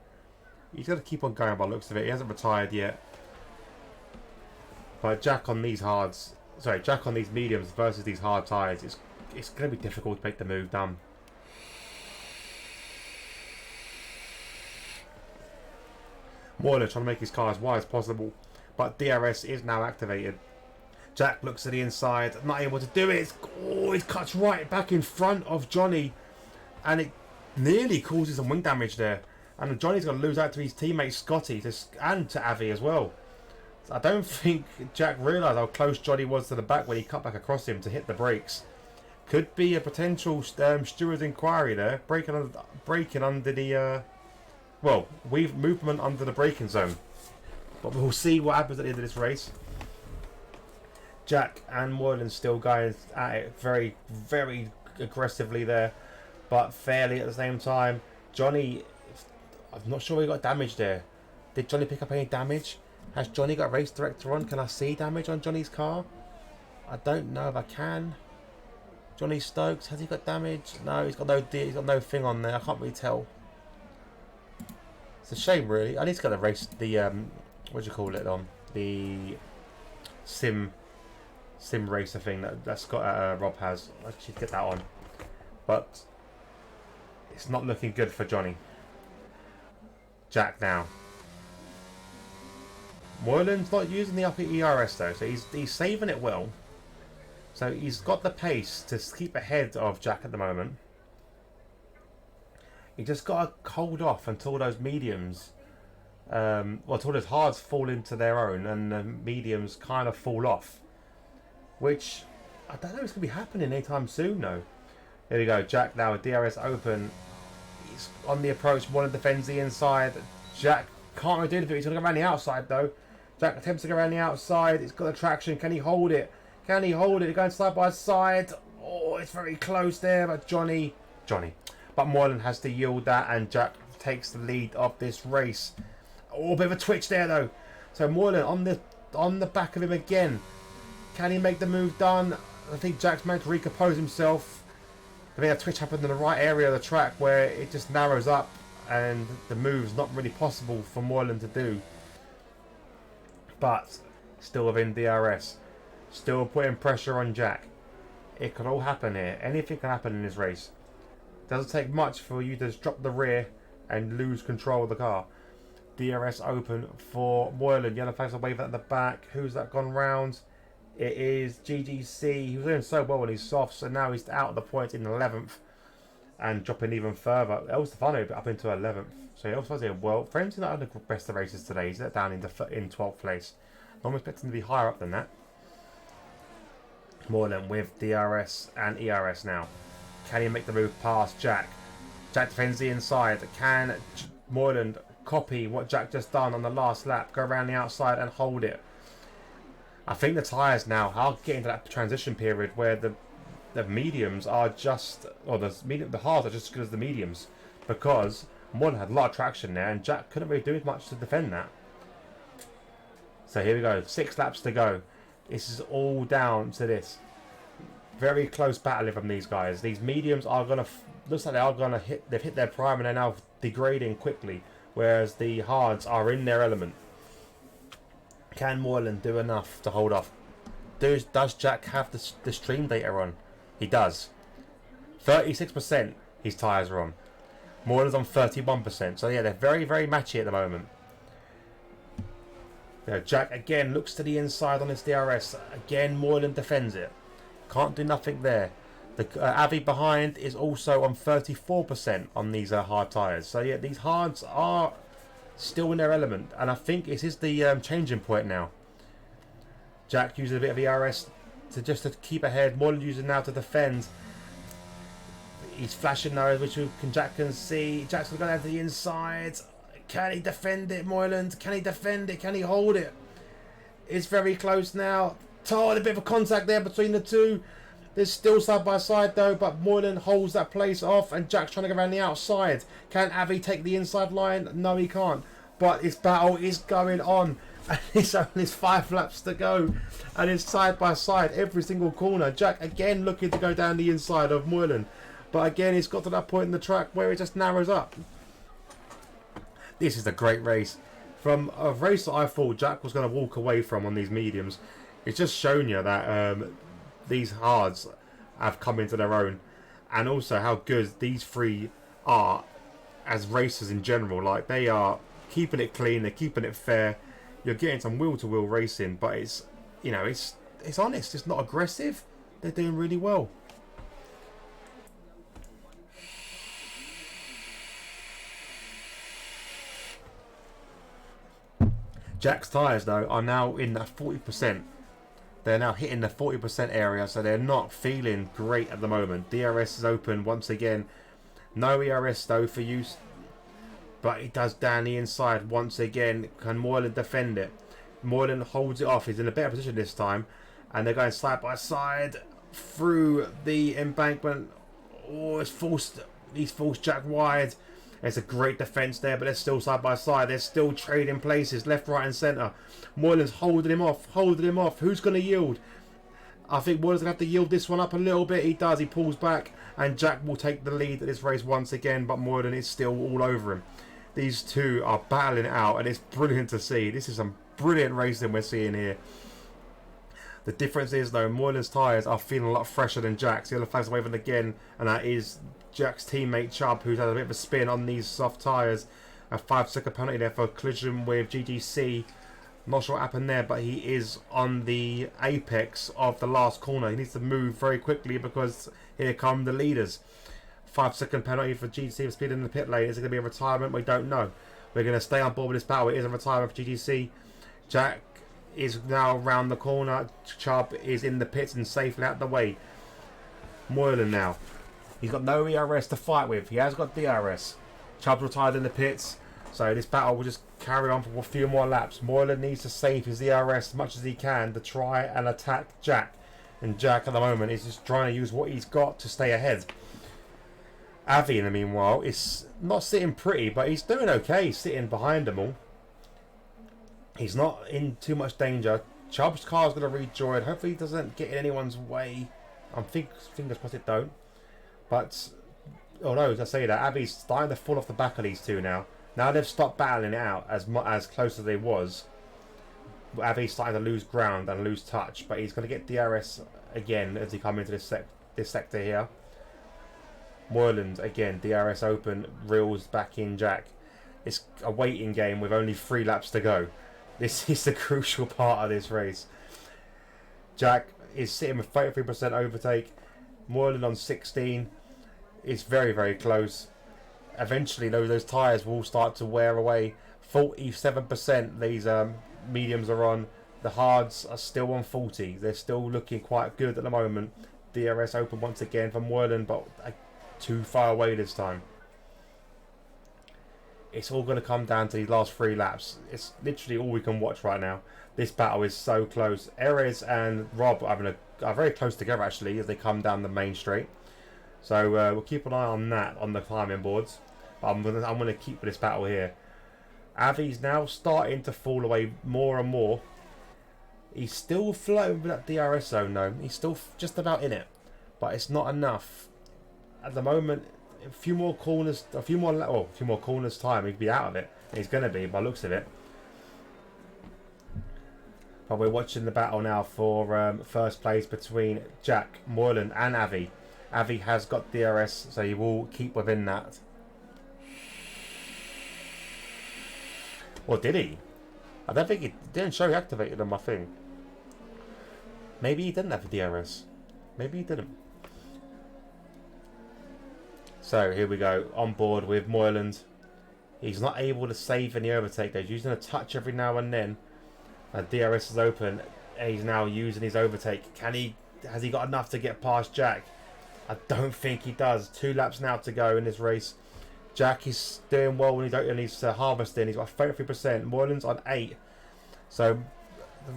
Speaker 1: He's going to keep on going by the looks of it. He hasn't retired yet. But Jack on these mediums versus these hard tyres, it's going to be difficult to make the move done. Moylan trying to make his car as wide as possible, but DRS is now activated. Jack looks at the inside, not able to do it. It cuts right back in front of Johnny, and it nearly causes some wing damage there. And Johnny's going to lose out to his teammate Scotty and to Avi as well. So I don't think Jack realised how close Johnny was to the back when he cut back across him to hit the brakes. Could be a potential steward's inquiry there, braking under the movement under the braking zone. But we'll see what happens at the end of this race. Jack and Moylan still going at it very, very aggressively there, but fairly at the same time. Johnny, I'm not sure he got damage there. Did Johnny pick up any damage? Has Johnny got race director on? Can I see damage on Johnny's car? I don't know if I can. Johnny Stokes, has he got damage? No, he's got no thing on there. I can't really tell. It's a shame, really. I need to get the race, the what do you call it on the sim racer thing that Scott Rob has. I should get that on, but it's not looking good for Johnny. Jack now. Moylan's not using the upper ERS though, so he's saving it well. So he's got the pace to keep ahead of Jack at the moment. He just got to hold off until those mediums, until those hards fall into their own and the mediums kind of fall off. Which, I don't know if it's going to be happening anytime soon though. There we go, Jack now with DRS open. He's on the approach, Moylan defends the inside. Jack can't really do anything, he's going to go around the outside though. Jack attempts to go around the outside, it's got the traction, can he hold it? Can he hold it? They're going side by side. Oh, it's very close there, but Johnny. But Moylan has to yield that, and Jack takes the lead of this race. Oh, a bit of a twitch there though. So Moylan on the back of him again. Can he make the move done? I think Jack's managed to recompose himself. I think that twitch happened in the right area of the track where it just narrows up, and the move's not really possible for Moylan to do. But still within DRS. Still putting pressure on Jack. It could all happen here. Anything can happen in this race. Doesn't take much for you to just drop the rear and lose control of the car. DRS open for Moylan. Yellow flags are waving at the back. Who's that gone round? It is GGC. He was doing so well on his softs, so now he's out of the points in 11th and dropping even further. El Stefano up into 11th. So El Stefano's well. Frenzy's not had the best of races today. He's let down in 12th place. I'm expecting to be higher up than that. Moylan with DRS and ERS now. Can he make the move past Jack? Jack defends the inside. Can Moylan copy what Jack just done on the last lap? Go around the outside and hold it. I think the tyres now are getting to that transition period where the mediums are just, or the hards are just as good as the mediums, because Moylan had a lot of traction there and Jack couldn't really do much to defend that. So here we go, 6 laps to go. This is all down to this. Very close battling from these guys. These mediums are going to... Looks like they are going to hit... They've hit their prime and they're now degrading quickly. Whereas the hards are in their element. Can Moreland do enough to hold off? Does Jack have the stream data on? He does. 36% his tyres are on. Moreland's on 31%. So yeah, they're very, very matchy at the moment. Now, Jack again looks to the inside on his DRS. Again, Moreland defends it. Can't do nothing there. The Avi behind is also on 34% on these hard tyres. So yeah, these hards are still in their element. And I think this is the changing point now. Jack uses a bit of ERS to keep ahead. Moreland using now to defend. He's flashing now, which Jack can see. Jack's going to go down to the inside. Can he defend it, Moreland? Can he defend it? Can he hold it? It's very close now. A bit of a contact there between the two. They're still side by side though, but Moreland holds that place off and Jack's trying to go around the outside. Can Avi take the inside line? No, he can't. But this battle is going on. And it's only 5 laps to go. And it's side by side, every single corner. Jack again looking to go down the inside of Moreland. But again, it's got to that point in the track where it just narrows up. This is a great race. From a race that I thought Jack was going to walk away from on these mediums, it's just shown you that these hards have come into their own. And also how good these three are as racers in general. Like, they are keeping it clean, they're keeping it fair. You're getting some wheel-to-wheel racing, but it's, you know, it's honest, it's not aggressive. They're doing really well. Jack's tyres, though, are now in that 40%. They're now hitting the 40% area, so they're not feeling great at the moment. DRS is open once again. No ERS, though, for use. But he does down the inside once again. Can Moreland defend it? Moreland holds it off. He's in a better position this time. And they're going side by side through the embankment. Oh, he's forced Jack wide. It's a great defence there, but they're still side by side. They're still trading places, left, right and centre. Moreland's holding him off, Who's going to yield? I think Moreland's going to have to yield this one up a little bit. He does, he pulls back, and Jack will take the lead at this race once again, but Moreland is still all over him. These two are battling it out, and it's brilliant to see. This is some brilliant racing we're seeing here. The difference is, though, Moreland's tyres are feeling a lot fresher than Jack's. The other flags waving again, and that is Jack's teammate Chubb, who's had a bit of a spin on these soft tyres. A 5-second penalty there for collision with GGC. Not sure what happened there, but he is on the apex of the last corner. He needs to move very quickly because here come the leaders. 5-second penalty for GGC for speed in the pit lane. Is it going to be a retirement? We don't know. We're going to stay on board with this battle. It is a retirement for GGC. Jack is now around the corner. Chubb is in the pits and safely out the way. Moreland now. He's got no ERS to fight with. He has got DRS. Chubb's retired in the pits. So this battle will just carry on for a few more laps. Moreland needs to save his ERS as much as he can to try and attack Jack. And Jack at the moment is just trying to use what he's got to stay ahead. Avi in the meanwhile is not sitting pretty, but he's doing okay sitting behind them all. He's not in too much danger. Chubb's car's going to rejoin. Hopefully he doesn't get in anyone's way. Fingers crossed it don't. But, although as I say that, Avi's starting to fall off the back of these two now. Now they've stopped battling it out as close as they was. Avi's starting to lose ground and lose touch, but he's going to get DRS again as he comes into this sector here. Moreland again, DRS open, reels back in Jack. It's a waiting game with only 3 laps to go. This is the crucial part of this race. Jack is sitting with 33% overtake. Moreland on 16. It's very, very close. Eventually, those tyres will start to wear away. 47% these mediums are on. The hards are still on 40. They're still looking quite good at the moment. DRS open once again for Moreland, but too far away this time. It's all going to come down to these last 3 laps. It's literally all we can watch right now. This battle is so close. Erez and Rob are very close together actually as they come down the main straight. So we'll keep an eye on that on the climbing boards. I'm gonna keep this battle here. Avi's now starting to fall away more and more. He's still floating with that DRS zone though. He's still just about in it, but it's not enough at the moment. A few more corners time, he'd be out of it. He's going to be, by the looks of it. But we're watching the battle now for first place between Jack, Moylan and Avi. Avi has got DRS, so he will keep within that. Or did he? I don't think he didn't show he activated on my thing. Maybe he didn't have the DRS. Maybe he didn't. So here we go, on board with Moyland. He's not able to save any overtake. He's using a touch every now and then. DRS is open. And he's now using his overtake. Has he got enough to get past Jack? I don't think he does. 2 laps now to go in this race. Jack is doing well when he's harvesting. He's got 33%. Moylan's on 8. So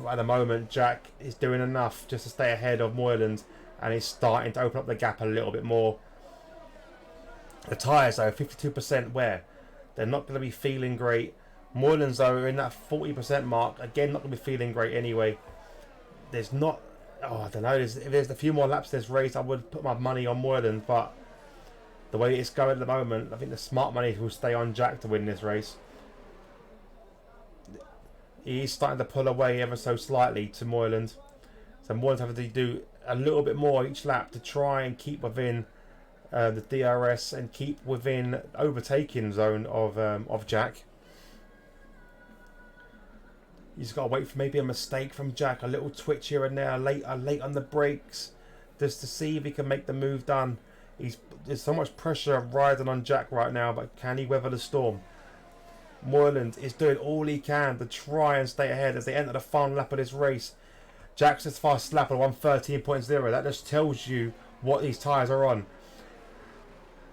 Speaker 1: at the moment, Jack is doing enough just to stay ahead of Moyland, and he's starting to open up the gap a little bit more. The tyres though, 52% wear. They're not going to be feeling great. Moylan's though are in that 40% mark. Again, not going to be feeling great anyway. There's not... Oh, I don't know. If there's a few more laps this race, I would put my money on Moylan, but the way it's going at the moment, I think the smart money will stay on Jack to win this race. He's starting to pull away ever so slightly to Moylan. So Moylan's having to do a little bit more each lap to try and keep within the DRS and keep within overtaking zone of Jack. You just got to wait for maybe a mistake from Jack, a little twitch here and there, late on the brakes, just to see if he can make the move done. There's so much pressure riding on Jack right now, but can he weather the storm? Moyland is doing all he can to try and stay ahead as they enter the final lap of this race. Jack's his fast lap at 1:13.0. That just tells you what these tyres are on.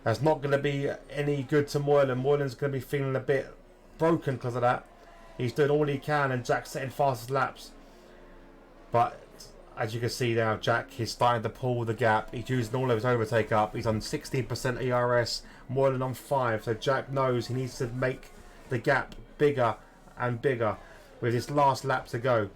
Speaker 1: That's not going to be any good to Moylan. Moylan's going to be feeling a bit broken because of that. He's doing all he can, and Jack's setting fastest laps. But as you can see now, Jack is starting to pull the gap. He's using all of his overtake up. He's on 16% ERS, Moylan on 5. So Jack knows he needs to make the gap bigger and bigger with this last lap to go.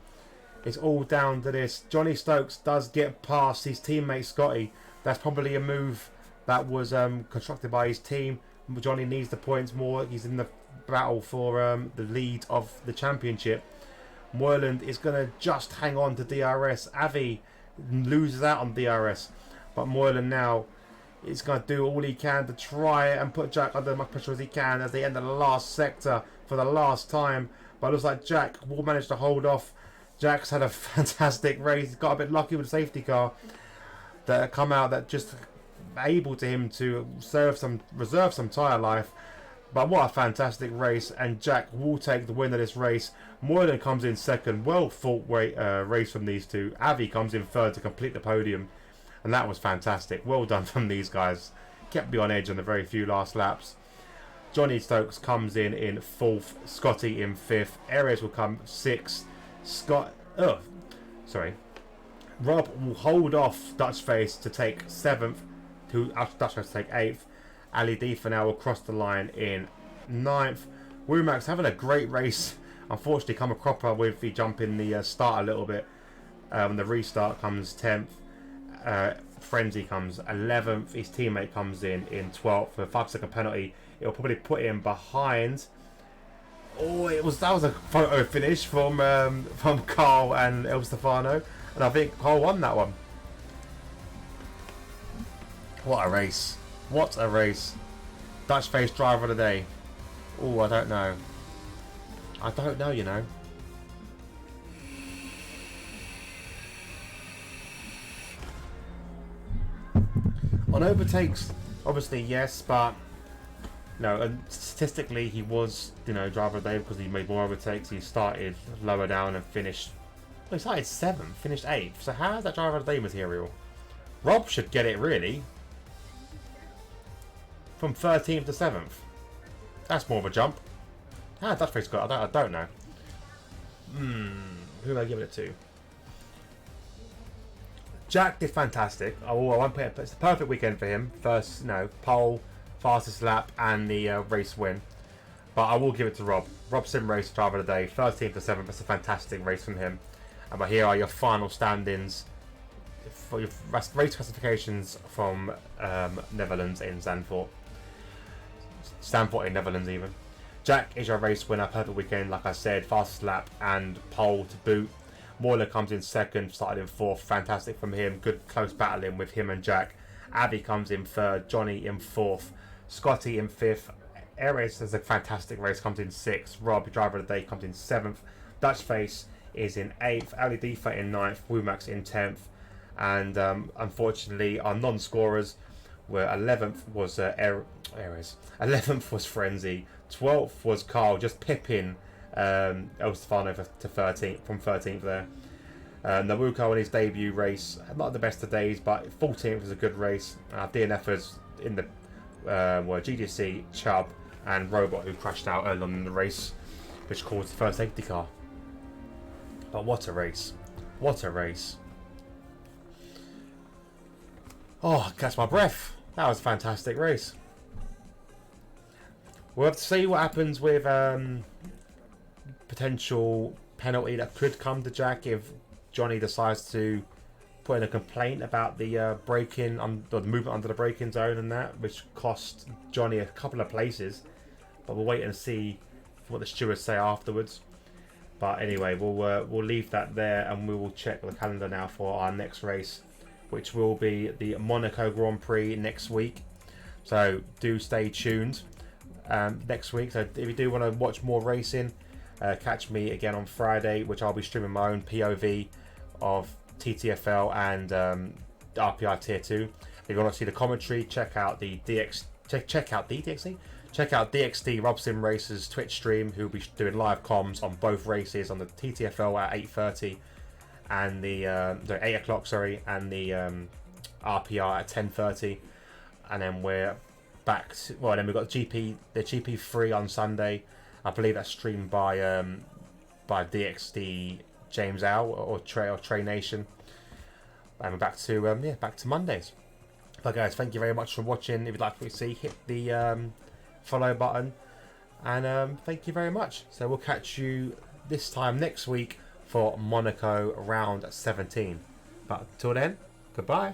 Speaker 1: It's all down to this. Johnny Stokes does get past his teammate Scotty. That's probably a move that was constructed by his team. Johnny needs the points more. He's in the battle for the lead of the championship. Moyland is going to just hang on to DRS. Avi loses out on DRS, but Moyland now is going to do all he can to try and put Jack under as much pressure as he can as they enter the last sector for the last time. But it looks like Jack will manage to hold off. Jack's had a fantastic race. He's got a bit lucky with the safety car that come out that just able to him to reserve some tyre life. But what a fantastic race, and Jack will take the win of this race. Moylan comes in second. Well fought race from these two. Avi comes in third to complete the podium, and that was fantastic. Well done from these guys. Kept me on edge on the very few last laps. Johnny Stokes comes in fourth. Scotty in fifth. Aries will come sixth. Rob will hold off Dutch Face to take seventh. Dutch Face to take eighth. Ali D for now will cross the line in ninth. Womack's having a great race. Unfortunately, come a cropper with the jump in the start a little bit. The restart comes 10th. Frenzy comes 11th. His teammate comes in 12th for a 5-second penalty. It'll probably put him behind. Oh, that was a photo finish from Carl and El Stefano, and I think Carl won that one. What a race! What a race! Dutch Face driver of the day. Oh, I don't know. I don't know, you know. On overtakes, obviously yes, but no. And statistically, he was, driver of the day because he made more overtakes. He started lower down and finished. Well, he started 7th, finished 8th. So how is that driver of the day material? Rob should get it really. From 13th to 7th. That's more of a jump. How Dutch Face got? I don't know. Who do I give it to? Jack did fantastic. I won't put it. It's a perfect weekend for him. First, pole, fastest lap, and the race win. But I will give it to Rob. Rob Sim Race driver of the day, 13th to 7th. That's a fantastic race from him. But here are your final standings for your race classifications from Netherlands in Zandvoort. Zandvoort in Netherlands even. Jack is your race winner, perfect weekend, like I said, fastest lap and pole to boot. Moyler comes in second, started in fourth, fantastic from him, good close battling with him and Jack. Avi comes in third, Johnny in fourth, Scotty in fifth. Ares has a fantastic race, comes in sixth. Rob, driver of the day, comes in seventh. Dutch Face is in eighth, Ali Defa in ninth, Wumax in 10th. And unfortunately, our non-scorers were 11th was Ares, 11th was Frenzy, 12th was Carl, just pipping El Stefano to 13th, from 13th there. Naruko in his debut race, not the best of days, but 14th was a good race. DNFers in the were GDC, Chubb, and Robot, who crashed out early on in the race, which caused the first safety car. But what a race! What a race! Oh, catch my breath. That was a fantastic race. We'll have to see what happens with potential penalty that could come to Jack if Johnny decides to put in a complaint about the braking, the movement under the braking zone and that, which cost Johnny a couple of places. But we'll wait and see what the stewards say afterwards. But anyway, we'll leave that there, and we will check the calendar now for our next race, which will be the Monaco Grand Prix next week. So do stay tuned next week. So if you do want to watch more racing, catch me again on Friday, which I'll be streaming my own POV of TTFL and RPI Tier 2. If you want to see the commentary, check out the Check out DXD Robson Racers Twitch stream, who'll be doing live comms on both races, on the TTFL at 8:30 and the 8 o'clock, sorry, and the RPR at 10:30, and then we're back to, well, then we've got the GP3 on Sunday. I believe that's streamed by DXD James Al or Trey Nation, and we're back to Mondays. But guys, thank you very much for watching. If you'd like to see, hit the follow button, and thank you very much. So we'll catch you this time next week for Monaco round 17. But until then, goodbye.